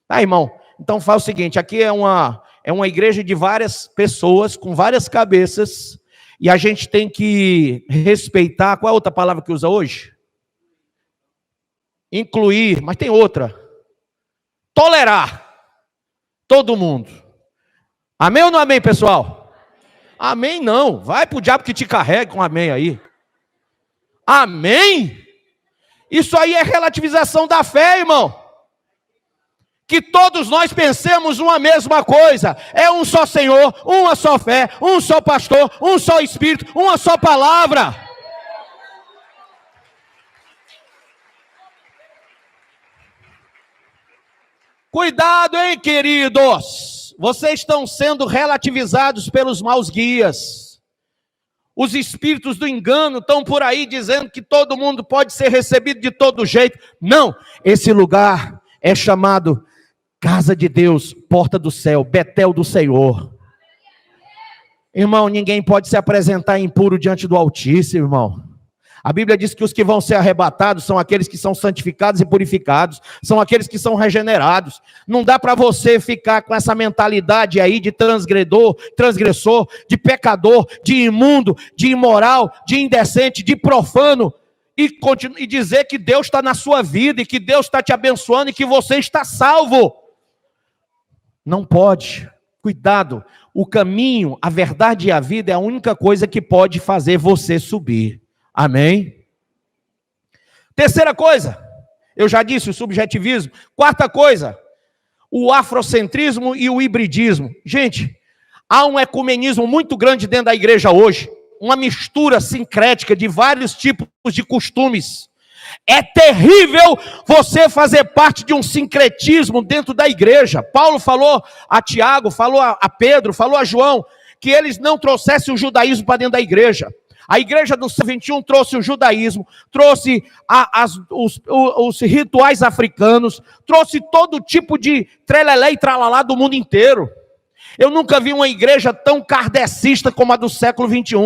Tá, irmão? Então faz o seguinte, aqui é uma igreja de várias pessoas, com várias cabeças, e a gente tem que respeitar, qual é a outra palavra que usa hoje? Incluir, mas tem outra. Tolerar todo mundo. Amém ou não amém, pessoal? Amém não. Vai pro diabo que te carrega com amém aí. Amém? Isso aí é relativização da fé, irmão. Que todos nós pensemos uma mesma coisa. É um só Senhor, uma só fé, um só pastor, um só Espírito, uma só palavra. Cuidado, hein, queridos? Vocês estão sendo relativizados pelos maus guias. Os espíritos do engano estão por aí dizendo que todo mundo pode ser recebido de todo jeito. Não, esse lugar é chamado Casa de Deus, Porta do Céu, Betel do Senhor. Irmão, ninguém pode se apresentar impuro diante do Altíssimo, irmão. A Bíblia diz que os que vão ser arrebatados são aqueles que são santificados e purificados, são aqueles que são regenerados. Não dá para você ficar com essa mentalidade aí de transgressor, de pecador, de imundo, de imoral, de indecente, de profano, e dizer que Deus está na sua vida, e que Deus está te abençoando, e que você está salvo. Não pode. Cuidado. O caminho, a verdade e a vida é a única coisa que pode fazer você subir. Amém? Terceira coisa, eu já disse, o subjetivismo. Quarta coisa, o afrocentrismo e o hibridismo. Gente, há um ecumenismo muito grande dentro da igreja hoje, uma mistura sincrética de vários tipos de costumes. É terrível você fazer parte de um sincretismo dentro da igreja. Paulo falou a Tiago, falou a Pedro, falou a João, que eles não trouxessem o judaísmo para dentro da igreja. A igreja do século XXI trouxe o judaísmo, trouxe os rituais africanos, trouxe todo tipo de trelelé e tralalá do mundo inteiro. Eu nunca vi uma igreja tão kardecista como a do século XXI,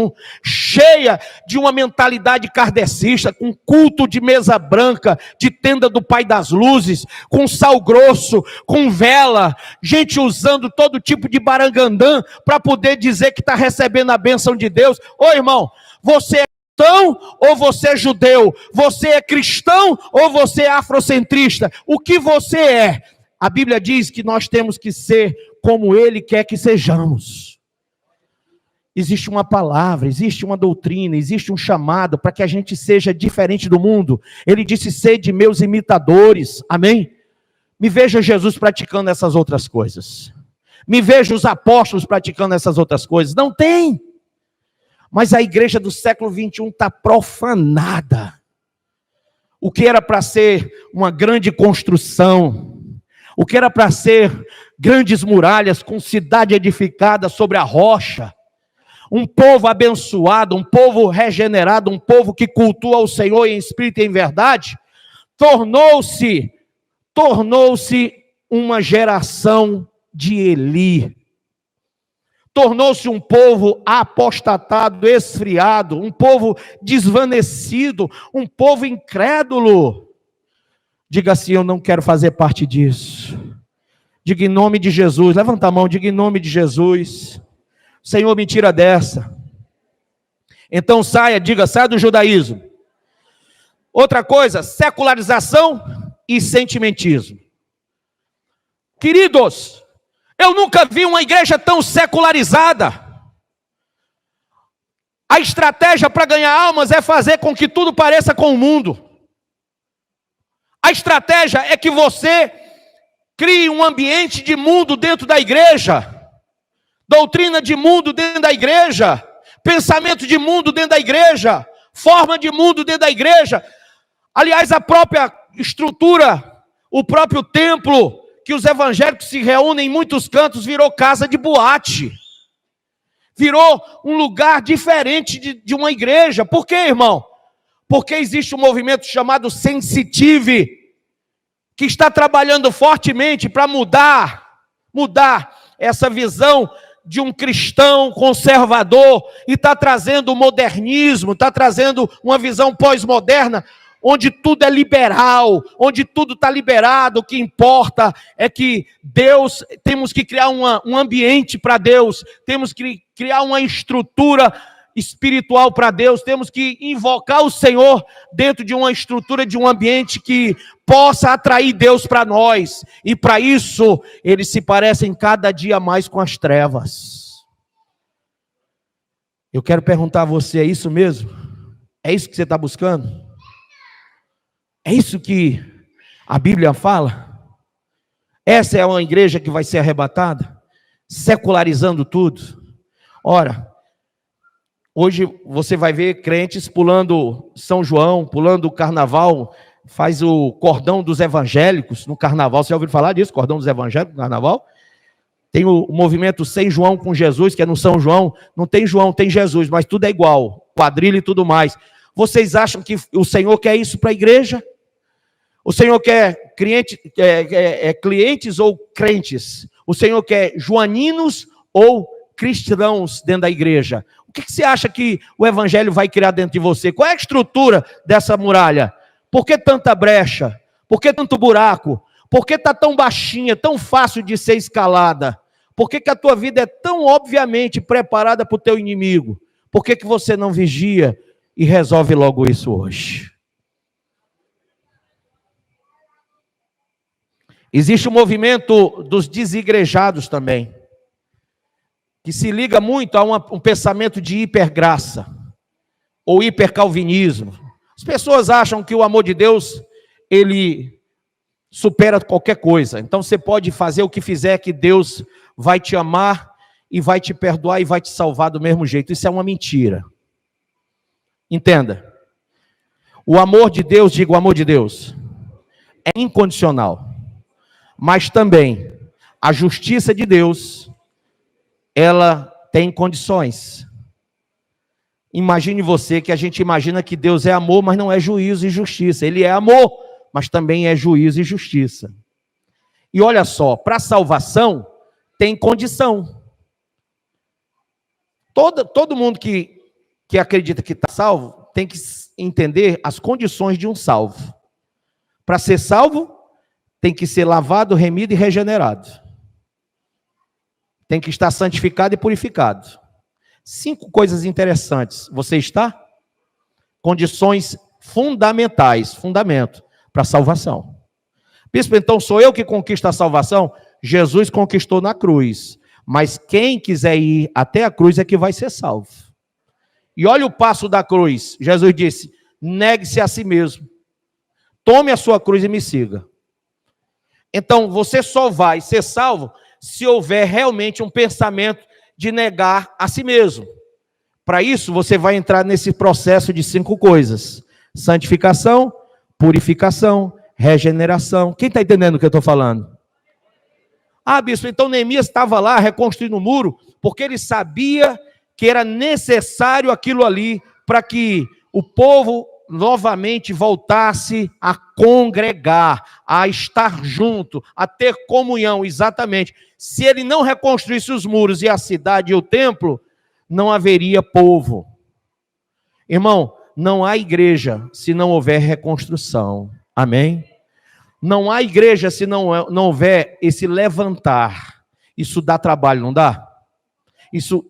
cheia de uma mentalidade kardecista, com culto de mesa branca, de tenda do Pai das Luzes, com sal grosso, com vela, gente usando todo tipo de barangandã para poder dizer que está recebendo a bênção de Deus. Ô irmão, você é cristão ou você é judeu? Você é cristão ou você é afrocentrista? O que você é? A Bíblia diz que nós temos que ser como Ele quer que sejamos. existe uma palavra, existe uma doutrina, existe um chamado para que a gente seja diferente do mundo. Ele disse: sede meus imitadores, amém? Me veja Jesus praticando essas outras coisas. Me veja os apóstolos praticando essas outras coisas. Não tem. Mas a igreja do século 21 está profanada. O que era para ser uma grande construção, o que era para ser grandes muralhas com cidade edificada sobre a rocha, um povo abençoado, um povo regenerado, um povo que cultua o Senhor em espírito e em verdade, tornou-se uma geração de Eli. Tornou-se um povo apostatado, esfriado, um povo desvanecido, um povo incrédulo. Diga assim: eu não quero fazer parte disso. Diga em nome de Jesus, levanta a mão, diga em nome de Jesus: Senhor, me tira dessa. Então saia do judaísmo. Outra coisa, secularização e sentimentismo. Queridos, eu nunca vi uma igreja tão secularizada. A estratégia para ganhar almas é fazer com que tudo pareça com o mundo. A estratégia é que você crie um ambiente de mundo dentro da igreja, doutrina de mundo dentro da igreja, pensamento de mundo dentro da igreja, forma de mundo dentro da igreja. Aliás, a própria estrutura, o próprio templo que os evangélicos se reúnem em muitos cantos virou casa de boate. Virou um lugar diferente de uma igreja. Por quê, irmão? Porque existe um movimento chamado Sensitive, que está trabalhando fortemente para mudar essa visão de um cristão conservador, e está trazendo o modernismo, está trazendo uma visão pós-moderna, onde tudo é liberal, onde tudo está liberado. O que importa é que Deus, temos que criar um ambiente para Deus, temos que criar uma estrutura espiritual para Deus, temos que invocar o Senhor dentro de uma estrutura, de um ambiente que possa atrair Deus para nós, e para isso eles se parecem cada dia mais com as trevas. Eu quero perguntar a você: é isso mesmo? É isso que você está buscando? É isso que a Bíblia fala? Essa é uma igreja que vai ser arrebatada? Secularizando tudo? Ora, hoje você vai ver crentes pulando São João, pulando o carnaval, faz o cordão dos evangélicos no carnaval. Você já ouviu falar disso? Cordão dos evangélicos no carnaval? Tem o movimento Sem João com Jesus, que é no São João. Não tem João, tem Jesus, mas tudo é igual, quadrilha e tudo mais. Vocês acham que o Senhor quer isso para a igreja? O Senhor quer clientes ou crentes? O Senhor quer joaninos ou cristãos dentro da igreja? O que você acha que o evangelho vai criar dentro de você? Qual é a estrutura dessa muralha? Por que tanta brecha? Por que tanto buraco? Por que está tão baixinha, tão fácil de ser escalada? Por que a tua vida é tão obviamente preparada para o teu inimigo? Por que você não vigia e resolve logo isso hoje? Existe o movimento dos desigrejados também, que se liga muito a um pensamento de hipergraça, ou hipercalvinismo. As pessoas acham que o amor de Deus, ele supera qualquer coisa. Então você pode fazer o que fizer, que Deus vai te amar, e vai te perdoar, e vai te salvar do mesmo jeito. Isso é uma mentira. Entenda. O amor de Deus, digo, o amor de Deus, é incondicional. Mas também, a justiça de Deus, ela tem condições. Imagine você, que a gente imagina que Deus é amor, mas não é juízo e justiça. Ele é amor, mas também é juízo e justiça. E olha só, para a salvação, tem condição. Todo mundo que acredita que está salvo, tem que entender as condições de um salvo. Para ser salvo, tem que ser lavado, remido e regenerado. Tem que estar santificado e purificado. 5 coisas interessantes. Você está? Condições fundamentais, fundamento para a salvação. Bispo, então sou eu que conquisto a salvação? Jesus conquistou na cruz. Mas quem quiser ir até a cruz é que vai ser salvo. E olha o passo da cruz. Jesus disse: negue-se a si mesmo. Tome a sua cruz e me siga. Então, você só vai ser salvo se houver realmente um pensamento de negar a si mesmo. Para isso, você vai entrar nesse processo de 5 coisas: santificação, purificação, regeneração. Quem está entendendo o que eu estou falando? Ah, bispo, então Neemias estava lá reconstruindo o muro, porque ele sabia que era necessário aquilo ali para que o povo novamente voltasse a congregar, a estar junto, a ter comunhão. Exatamente. Se ele não reconstruísse os muros e a cidade e o templo, não haveria povo. Irmão, não há igreja se não houver reconstrução. Amém? Não há igreja se não houver esse levantar. Isso dá trabalho, não dá? Isso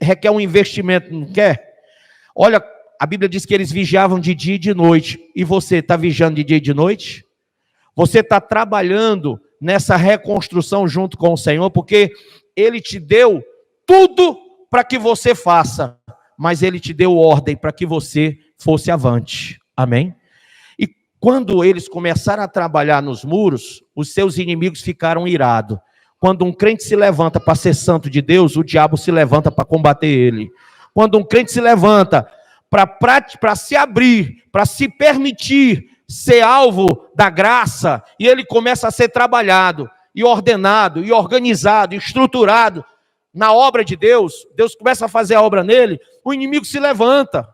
requer um investimento, não quer? Olha, a Bíblia diz que eles vigiavam de dia e de noite. E você está vigiando de dia e de noite? Você está trabalhando nessa reconstrução junto com o Senhor, porque Ele te deu tudo para que você faça, mas Ele te deu ordem para que você fosse avante. Amém? E quando eles começaram a trabalhar nos muros, os seus inimigos ficaram irados. Quando um crente se levanta para ser santo de Deus, o diabo se levanta para combater ele. Quando um crente se levanta para se abrir, para se permitir ser alvo da graça, e ele começa a ser trabalhado, e ordenado, e organizado, e estruturado na obra de Deus, Deus começa a fazer a obra nele, o inimigo se levanta.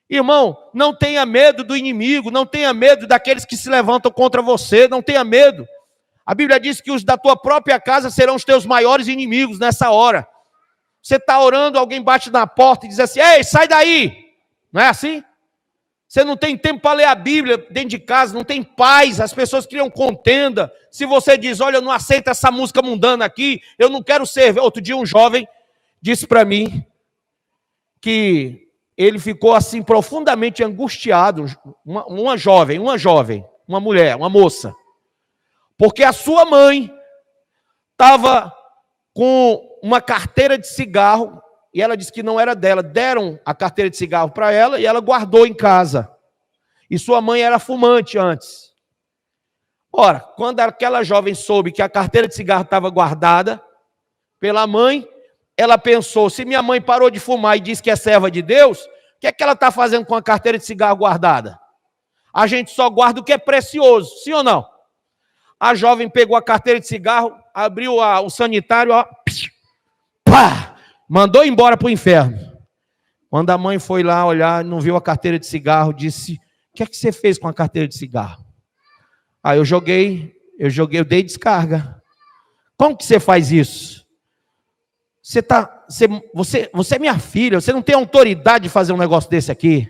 Irmão, não tenha medo do inimigo, não tenha medo daqueles que se levantam contra você, não tenha medo. A Bíblia diz que os da tua própria casa serão os teus maiores inimigos nessa hora. Você está orando, alguém bate na porta e diz assim: ei, sai daí! Não é assim? Você não tem tempo para ler a Bíblia dentro de casa, não tem paz, as pessoas criam contenda. Se você diz: olha, eu não aceito essa música mundana aqui, eu não quero servir. Outro dia um jovem disse para mim que ele ficou assim profundamente angustiado, uma jovem, uma mulher, uma moça, porque a sua mãe estava com uma carteira de cigarro, e ela disse que não era dela. Deram a carteira de cigarro para ela e ela guardou em casa. E sua mãe era fumante antes. Ora, quando aquela jovem soube que a carteira de cigarro estava guardada pela mãe, ela pensou: se minha mãe parou de fumar e diz que é serva de Deus, o que é que ela está fazendo com a carteira de cigarro guardada? A gente só guarda o que é precioso, sim ou não? A jovem pegou a carteira de cigarro, abriu o sanitário, ó, pá, mandou embora para o inferno. Quando a mãe foi lá olhar, não viu a carteira de cigarro, disse: o que é que você fez com a carteira de cigarro? Aí eu dei descarga. Como que você faz isso? Você é minha filha, você não tem autoridade de fazer um negócio desse aqui.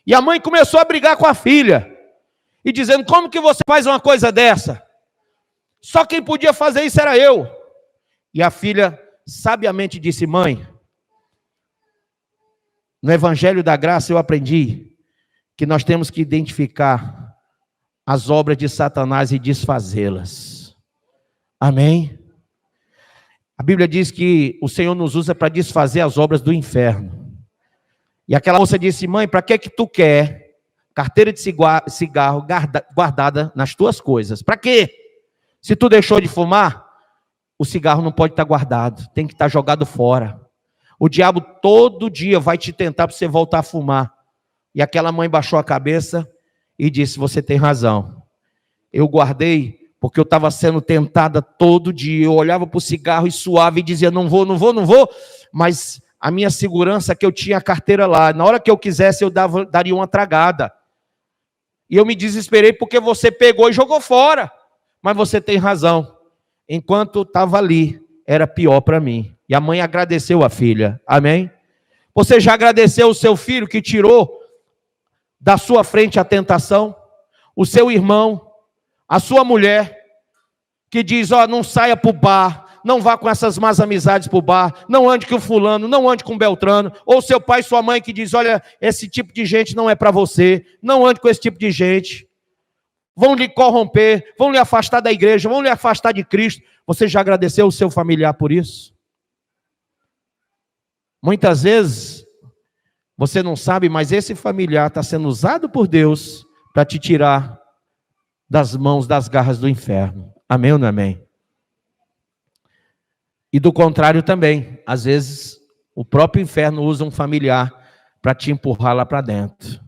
E a mãe começou a brigar com a filha, e dizendo: como que você faz uma coisa dessa? Só quem podia fazer isso era eu. E a filha sabiamente disse: mãe, no Evangelho da Graça eu aprendi que nós temos que identificar as obras de Satanás e desfazê-las. Amém? A Bíblia diz que o Senhor nos usa para desfazer as obras do inferno. E aquela moça disse: mãe, para que tu quer carteira de cigarro guardada nas tuas coisas? Para quê? Se tu deixou de fumar, o cigarro não pode estar guardado, tem que estar jogado fora. O diabo todo dia vai te tentar para você voltar a fumar. E aquela mãe baixou a cabeça e disse: você tem razão. Eu guardei porque eu estava sendo tentada todo dia. Eu olhava para o cigarro e suava e dizia: não vou. Mas a minha segurança é que eu tinha a carteira lá. Na hora que eu quisesse, eu daria uma tragada. E eu me desesperei porque você pegou e jogou fora. Mas você tem razão. Enquanto estava ali, era pior para mim. E a mãe agradeceu a filha. Amém? Você já agradeceu o seu filho que tirou da sua frente a tentação? O seu irmão, a sua mulher, que diz: ó, não saia para o bar, não vá com essas más amizades para o bar, não ande com o fulano, não ande com o Beltrano. Ou seu pai e sua mãe que diz: olha, esse tipo de gente não é para você, não ande com esse tipo de gente. vão lhe corromper, vão lhe afastar da igreja, vão lhe afastar de Cristo. Você já agradeceu o seu familiar por isso? Muitas vezes, você não sabe, mas esse familiar está sendo usado por Deus para te tirar das mãos, das garras do inferno. Amém ou não amém? E do contrário também, às vezes, o próprio inferno usa um familiar para te empurrar lá para dentro.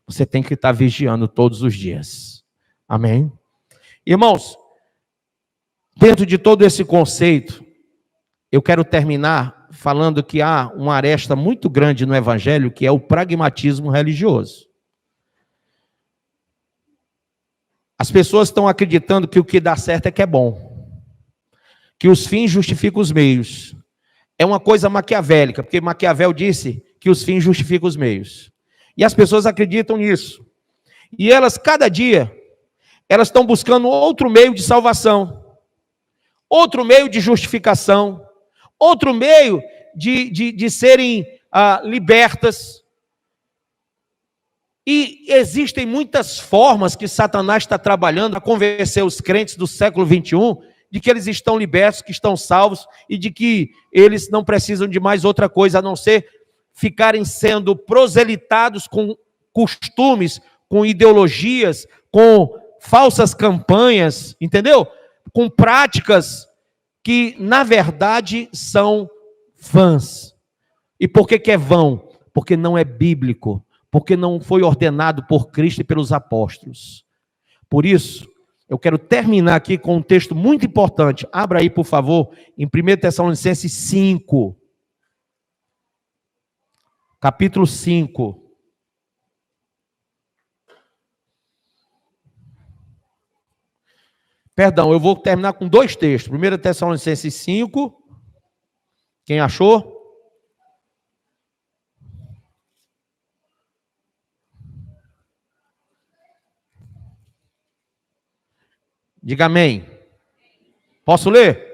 Você tem que estar vigiando todos os dias. Amém? Irmãos, dentro de todo esse conceito, eu quero terminar falando que há uma aresta muito grande no Evangelho, que é o pragmatismo religioso. As pessoas estão acreditando que o que dá certo é que é bom, que os fins justificam os meios. É uma coisa maquiavélica, porque Maquiavel disse que os fins justificam os meios. E as pessoas acreditam nisso. E elas, cada dia, elas estão buscando outro meio de salvação, outro meio de justificação, outro meio de serem libertas. E existem muitas formas que Satanás está trabalhando para convencer os crentes do século 21 de que eles estão libertos, que estão salvos e de que eles não precisam de mais outra coisa a não ser ficarem sendo proselitados com costumes, com ideologias, com falsas campanhas, entendeu? Com práticas que, na verdade, são vãs. E por que é vão? Porque não é bíblico, porque não foi ordenado por Cristo e pelos apóstolos. Por isso, eu quero terminar aqui com um texto muito importante. Abra aí, por favor, em 1 Tessalonicenses 5. Capítulo 5. Perdão, eu vou terminar com dois textos. 1 Tessalonicenses 5. Quem achou? Diga amém. Posso ler?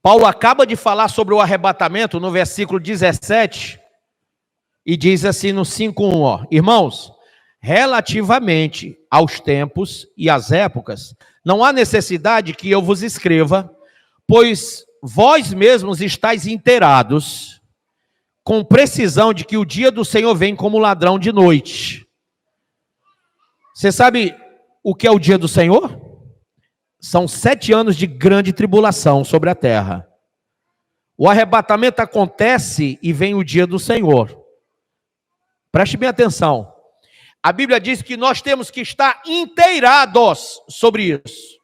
Paulo acaba de falar sobre o arrebatamento no versículo 17 e diz assim no 5:1, ó: irmãos, relativamente aos tempos e às épocas, não há necessidade que eu vos escreva, pois vós mesmos estáis inteirados com precisão de que o dia do Senhor vem como ladrão de noite. Você sabe o que é o dia do Senhor? São 7 anos de grande tribulação sobre a terra. O arrebatamento acontece e vem o dia do Senhor. Preste bem atenção. A Bíblia diz que nós temos que estar inteirados sobre isso.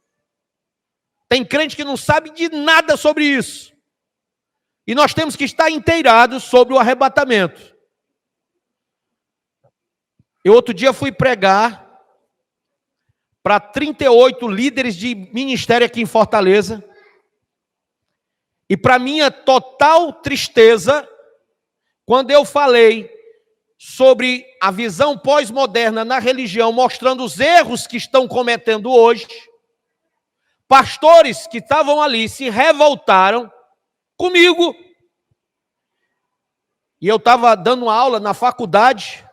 Tem crente que não sabe de nada sobre isso. E nós temos que estar inteirados sobre o arrebatamento. Eu outro dia fui pregar para 38 líderes de ministério aqui em Fortaleza. E para minha total tristeza, quando eu falei sobre a visão pós-moderna na religião, mostrando os erros que estão cometendo hoje, pastores que estavam ali se revoltaram comigo. E eu estava dando uma aula na faculdade,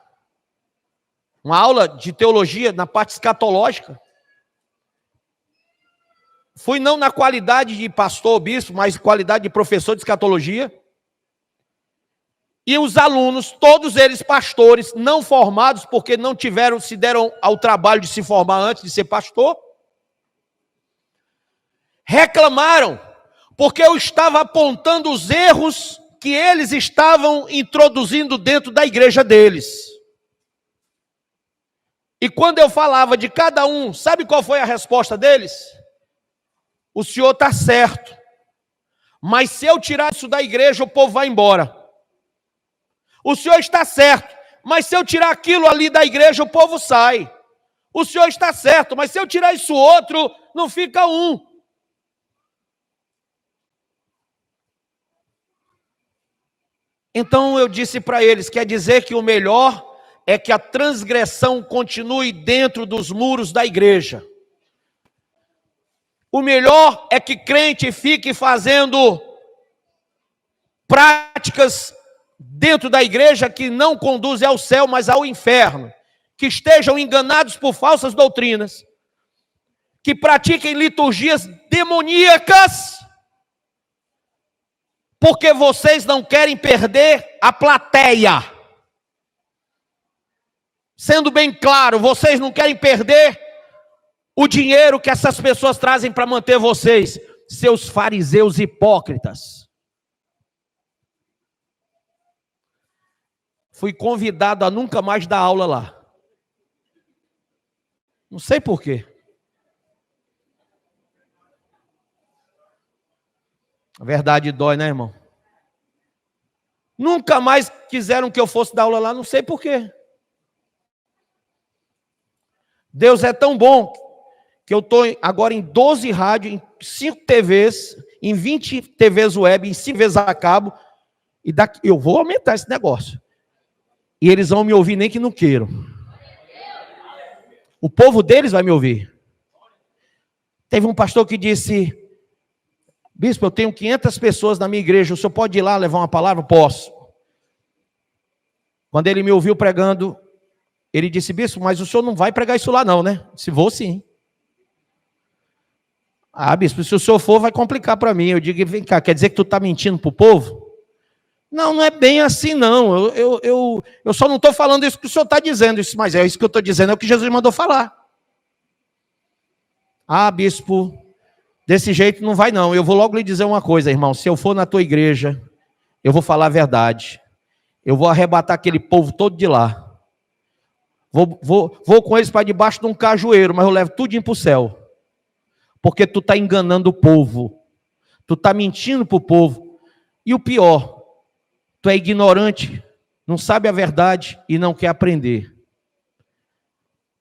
uma aula de teologia na parte escatológica. Fui não na qualidade de pastor ou bispo, mas qualidade de professor de escatologia. E os alunos, todos eles pastores, não formados, porque não se deram ao trabalho de se formar antes de ser pastor, reclamaram, porque eu estava apontando os erros que eles estavam introduzindo dentro da igreja deles. E quando eu falava de cada um, sabe qual foi a resposta deles? O senhor está certo, mas se eu tirar isso da igreja, o povo vai embora. O senhor está certo, mas se eu tirar aquilo ali da igreja, o povo sai. O senhor está certo, mas se eu tirar isso outro, não fica um. Então eu disse para eles, quer dizer que o melhor é que a transgressão continue dentro dos muros da igreja. O melhor é que crente fique fazendo práticas dentro da igreja que não conduzem ao céu, mas ao inferno, que estejam enganados por falsas doutrinas, que pratiquem liturgias demoníacas, porque vocês não querem perder a plateia. Sendo bem claro, vocês não querem perder o dinheiro que essas pessoas trazem para manter vocês, seus fariseus hipócritas. Fui convidado a nunca mais dar aula lá. Não sei por quê. A verdade dói, né, irmão? Nunca mais quiseram que eu fosse dar aula lá, não sei por quê. Deus é tão bom que eu estou agora em 12 rádios, em 5 TVs, em 20 TVs web, em 5 vezes a cabo, e daqui, eu vou aumentar esse negócio. E eles vão me ouvir nem que não queiram. O povo deles vai me ouvir. Teve um pastor que disse: bispo, eu tenho 500 pessoas na minha igreja, o senhor pode ir lá levar uma palavra? Posso. Quando ele me ouviu pregando, ele disse: bispo, mas o senhor não vai pregar isso lá não, né? Eu disse: vou sim. Ah, bispo, se o senhor for, vai complicar para mim. Eu digo: vem cá, quer dizer que tu está mentindo para o povo? Não, não é bem assim não. Eu só não estou falando isso que o senhor está dizendo, isso, mas é isso que eu estou dizendo, é o que Jesus mandou falar. Ah, bispo, desse jeito não vai não. Eu vou logo lhe dizer uma coisa, irmão. Se eu for na tua igreja, eu vou falar a verdade. Eu vou arrebatar aquele povo todo de lá. Vou com eles para debaixo de um cajueiro, mas eu levo tudinho para o céu. Porque tu está enganando o povo. Tu está mentindo para o povo. E o pior, tu é ignorante, não sabe a verdade e não quer aprender.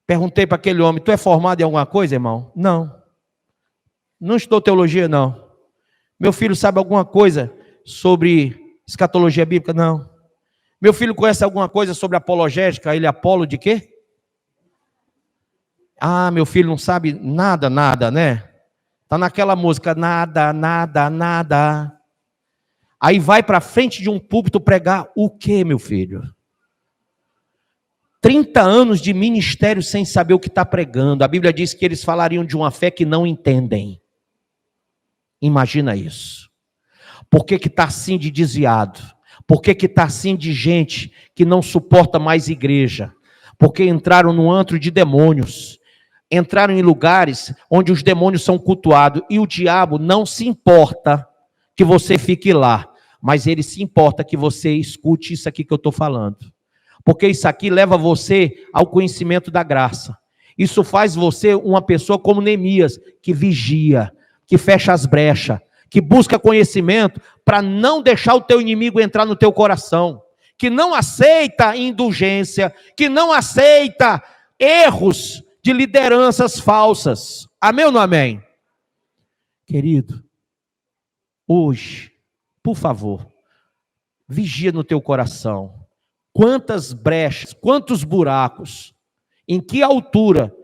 Perguntei para aquele homem: tu é formado em alguma coisa, irmão? Não. Não estudou teologia, não. Meu filho sabe alguma coisa sobre escatologia bíblica? Não. Meu filho conhece alguma coisa sobre apologética? Ele é apolo de quê? Ah, meu filho não sabe nada, né? Está naquela música, nada. Aí vai para frente de um púlpito pregar o quê, meu filho? 30 anos de ministério sem saber o que está pregando. A Bíblia diz que eles falariam de uma fé que não entendem. Imagina isso. Por que está assim de desviado? Por que está assim de gente que não suporta mais igreja? Porque entraram num antro de demônios. Entraram em lugares onde os demônios são cultuados. E o diabo não se importa que você fique lá, mas ele se importa que você escute isso aqui que eu estou falando. Porque isso aqui leva você ao conhecimento da graça. Isso faz você uma pessoa como Neemias, que vigia, que fecha as brechas, que busca conhecimento para não deixar o teu inimigo entrar no teu coração, que não aceita indulgência, que não aceita erros de lideranças falsas. Amém ou não amém? Querido, hoje, por favor, vigia no teu coração. Quantas brechas, quantos buracos, em que altura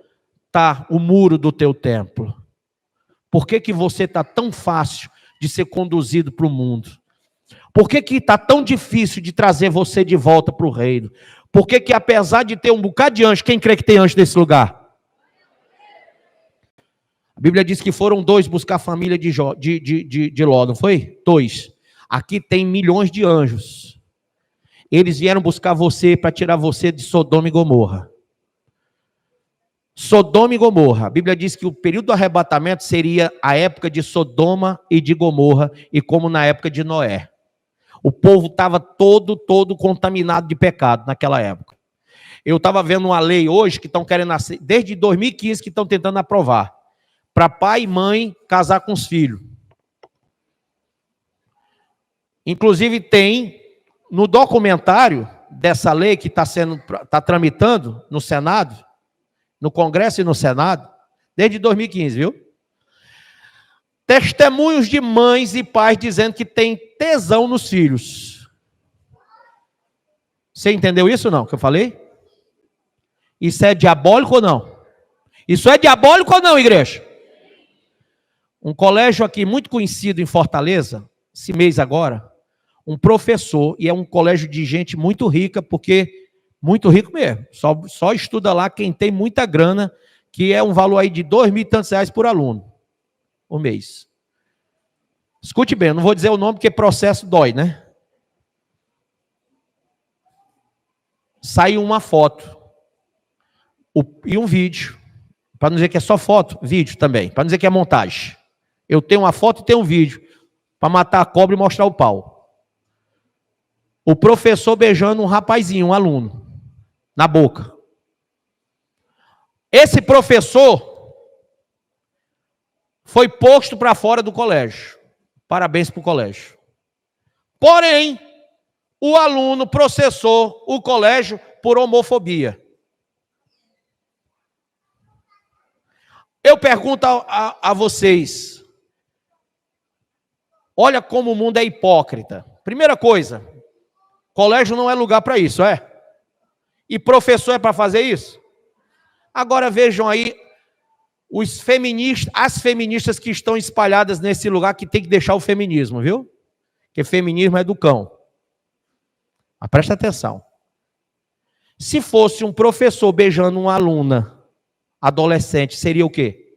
está o muro do teu templo? Por que você está tão fácil de ser conduzido para o mundo? Por que está tão difícil de trazer você de volta para o reino? Por que apesar de ter um bocado de anjo, quem crê que tem anjo nesse lugar? A Bíblia diz que foram 2 buscar a família de Ló, não foi? 2. Aqui tem milhões de anjos. Eles vieram buscar você para tirar você de Sodoma e Gomorra. Sodoma e Gomorra. A Bíblia diz que o período do arrebatamento seria a época de Sodoma e de Gomorra, e como na época de Noé. O povo estava todo contaminado de pecado naquela época. Eu estava vendo uma lei hoje que estão querendo nascer, desde 2015 que estão tentando aprovar, para pai e mãe casar com os filhos. Inclusive tem no documentário dessa lei que está tramitando no Senado, no Congresso e no Senado, desde 2015, viu? Testemunhos de mães e pais dizendo que tem tesão nos filhos. Você entendeu isso ou não, que eu falei? Isso é diabólico ou não? Isso é diabólico ou não, igreja? Um colégio aqui muito conhecido em Fortaleza, esse mês agora, um professor, e é um colégio de gente muito rica, porque, muito rico mesmo, só estuda lá quem tem muita grana, que é um valor aí de R$2.000 e tantos por aluno, por mês. Escute bem, eu não vou dizer o nome, porque processo dói, né? Saiu uma foto e um vídeo, para não dizer que é só foto, vídeo também, para não dizer que é montagem. Eu tenho uma foto e tenho um vídeo, para matar a cobra e mostrar o pau. O professor beijando um rapazinho, um aluno, na boca. Esse professor foi posto para fora do colégio. Parabéns para o colégio. Porém, o aluno processou o colégio por homofobia. Eu pergunto a vocês, olha como o mundo é hipócrita. Primeira coisa, colégio não é lugar para isso, é? E professor é para fazer isso? Agora vejam aí as feministas que estão espalhadas nesse lugar, que tem que deixar o feminismo, viu? Porque feminismo é do cão. Mas presta atenção. Se fosse um professor beijando uma aluna adolescente, seria o quê?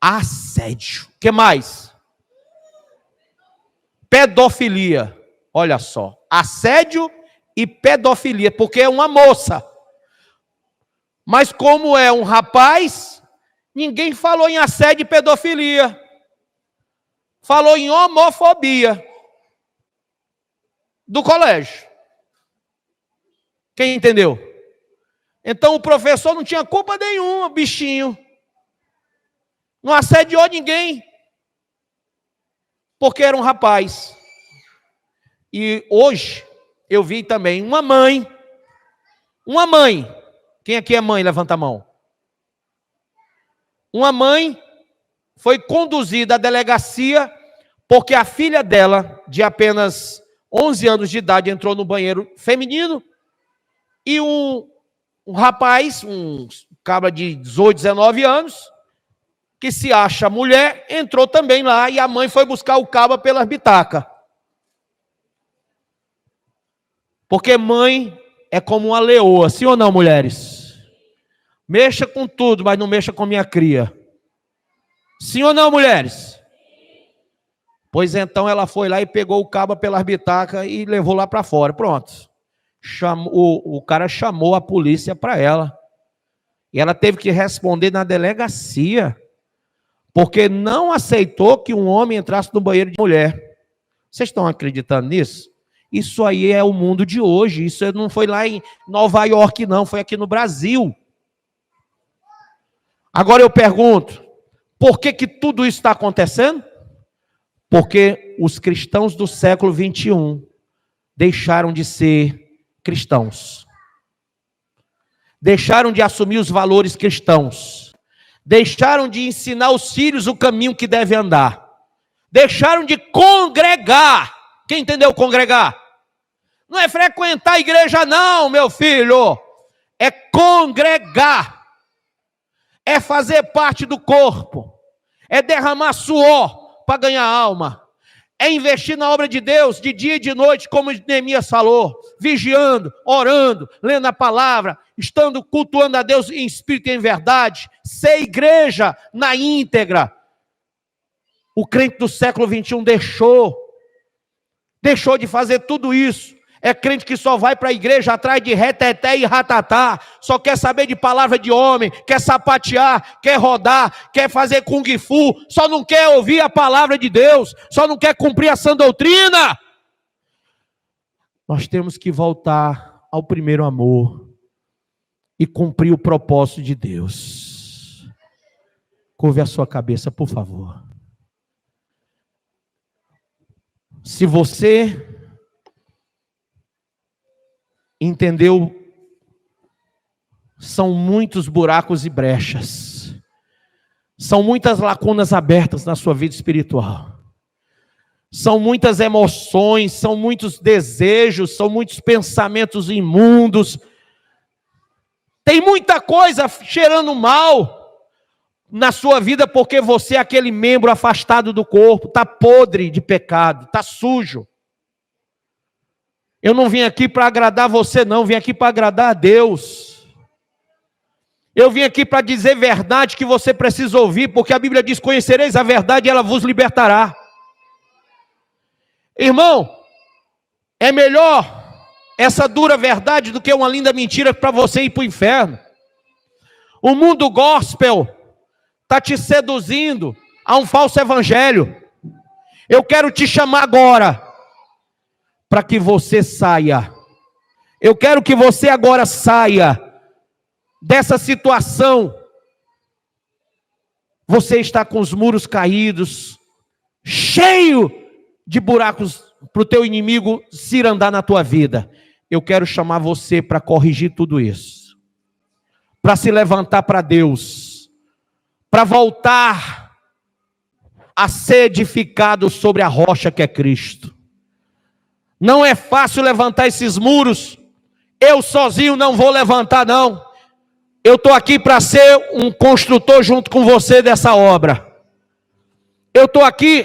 Assédio. O que mais? Pedofilia. Olha só. Assédio e pedofilia, porque é uma moça. Mas como é um rapaz, ninguém falou em assédio e pedofilia. Falou em homofobia do colégio. Quem entendeu? Então o professor não tinha culpa nenhuma, bichinho. Não assediou ninguém. Porque era um rapaz. E hoje eu vi também uma mãe. Quem aqui é mãe? Levanta a mão. Uma mãe foi conduzida à delegacia porque a filha dela, de apenas 11 anos de idade, entrou no banheiro feminino e um rapaz, um cabra de 18, 19 anos, que se acha mulher, entrou também lá e a mãe foi buscar o cabra pelas bitacas. Porque mãe é como uma leoa, sim ou não, mulheres? Mexa com tudo, mas não mexa com minha cria. Sim ou não, mulheres? Pois então ela foi lá e pegou o cabra pelas bitacas e levou lá para fora. Pronto. O cara chamou a polícia para ela. E ela teve que responder na delegacia, porque não aceitou que um homem entrasse no banheiro de mulher. Vocês estão acreditando nisso? Isso aí é o mundo de hoje. Isso não foi lá em Nova York, não. Foi aqui no Brasil. Agora eu pergunto, por que tudo isso está acontecendo? Porque os cristãos do século 21 deixaram de ser cristãos. Deixaram de assumir os valores cristãos. Deixaram de ensinar os filhos o caminho que deve andar. Deixaram de congregar. Quem entendeu congregar? Não é frequentar a igreja não, meu filho. É congregar. É fazer parte do corpo. É derramar suor para ganhar alma. É investir na obra de Deus de dia e de noite, como Neemias falou. Vigiando, orando, lendo a palavra, estando cultuando a Deus em espírito e em verdade. Ser igreja na íntegra. O crente do século 21 deixou de fazer tudo isso. É crente que só vai para a igreja atrás de reteté e ratatá, só quer saber de palavra de homem, quer sapatear, quer rodar, quer fazer kung fu, só não quer ouvir a palavra de Deus, só não quer cumprir a sã doutrina. Nós temos que voltar ao primeiro amor e cumprir o propósito de Deus. Curve a sua cabeça, por favor. Se você entendeu, são muitos buracos e brechas, são muitas lacunas abertas na sua vida espiritual, são muitas emoções, são muitos desejos, são muitos pensamentos imundos, tem muita coisa cheirando mal, na sua vida porque você é aquele membro afastado do corpo, está podre de pecado, está sujo. Eu não vim aqui para agradar você não, vim aqui para agradar a Deus. Eu vim aqui para dizer verdade que você precisa ouvir, porque a Bíblia diz, conhecereis a verdade e ela vos libertará. Irmão, é melhor essa dura verdade do que uma linda mentira para você ir para o inferno. O mundo gospel está te seduzindo a um falso evangelho. Eu quero te chamar agora para que você saia. Eu quero que você agora saia dessa situação. Você está com os muros caídos, cheio de buracos para o teu inimigo cirandar na tua vida. Eu quero chamar você para corrigir tudo isso, para se levantar para Deus, para voltar a ser edificado sobre a rocha que é Cristo. Não é fácil levantar esses muros. Eu sozinho não vou levantar não. Eu estou aqui para ser um construtor junto com você dessa obra. Eu estou aqui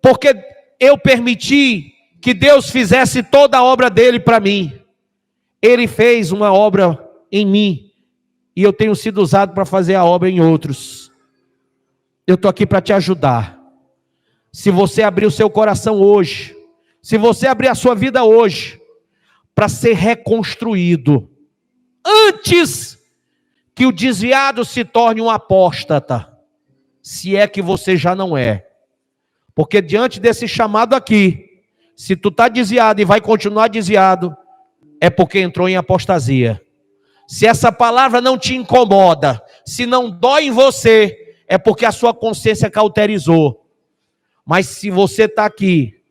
porque eu permiti que Deus fizesse toda a obra dele para mim. Ele fez uma obra em mim e eu tenho sido usado para fazer a obra em outros. Eu estou aqui para te ajudar. Se você abrir o seu coração hoje, se você abrir a sua vida hoje, para ser reconstruído, antes que o desviado se torne um apóstata, se é que você já não é. Porque diante desse chamado aqui, se tu está desviado e vai continuar desviado, é porque entrou em apostasia. Se essa palavra não te incomoda, se não dói em você, é porque a sua consciência cauterizou. Mas se você está aqui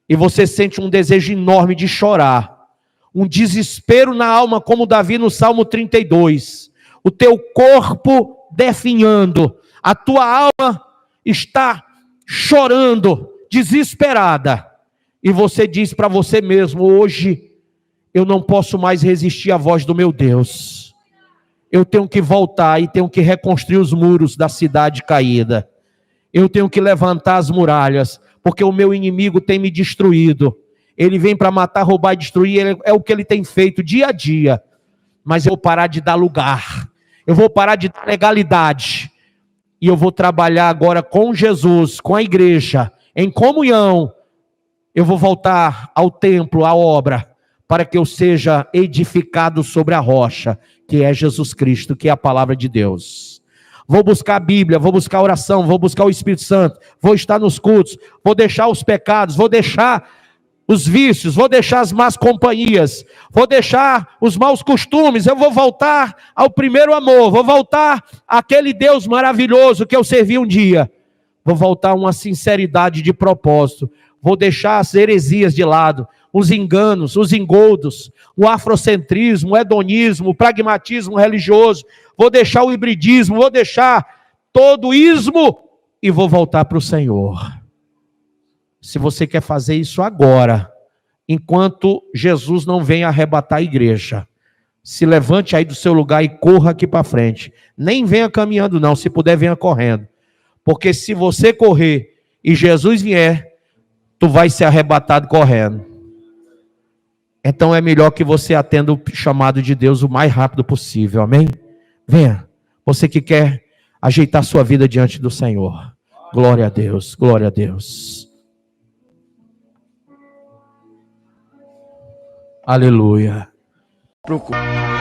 e você sente um desejo enorme de chorar, um desespero na alma, como Davi no Salmo 32, o teu corpo definhando, a tua alma está chorando, desesperada, e você diz para você mesmo, hoje eu não posso mais resistir à voz do meu Deus, eu tenho que voltar e tenho que reconstruir os muros da cidade caída, eu tenho que levantar as muralhas, porque o meu inimigo tem me destruído, ele vem para matar, roubar e destruir, é o que ele tem feito dia a dia, mas eu vou parar de dar lugar, eu vou parar de dar legalidade, e eu vou trabalhar agora com Jesus, com a igreja, em comunhão. Eu vou voltar ao templo, à obra, para que eu seja edificado sobre a rocha, que é Jesus Cristo, que é a palavra de Deus. Vou buscar a Bíblia, vou buscar a oração, vou buscar o Espírito Santo, vou estar nos cultos, vou deixar os pecados, vou deixar os vícios, vou deixar as más companhias, vou deixar os maus costumes, eu vou voltar ao primeiro amor, vou voltar àquele Deus maravilhoso que eu servi um dia, vou voltar a uma sinceridade de propósito, vou deixar as heresias de lado, os enganos, os engoldos, o afrocentrismo, o hedonismo, o pragmatismo religioso, vou deixar o hibridismo, vou deixar todo o ismo e vou voltar para o Senhor. Se você quer fazer isso agora, enquanto Jesus não vem arrebatar a igreja, se levante aí do seu lugar e corra aqui para frente. Nem venha caminhando não, se puder venha correndo. Porque se você correr e Jesus vier, tu vai ser arrebatado correndo. Então é melhor que você atenda o chamado de Deus o mais rápido possível, amém? Venha, você que quer ajeitar sua vida diante do Senhor. Glória a Deus, glória a Deus. Aleluia. Procura.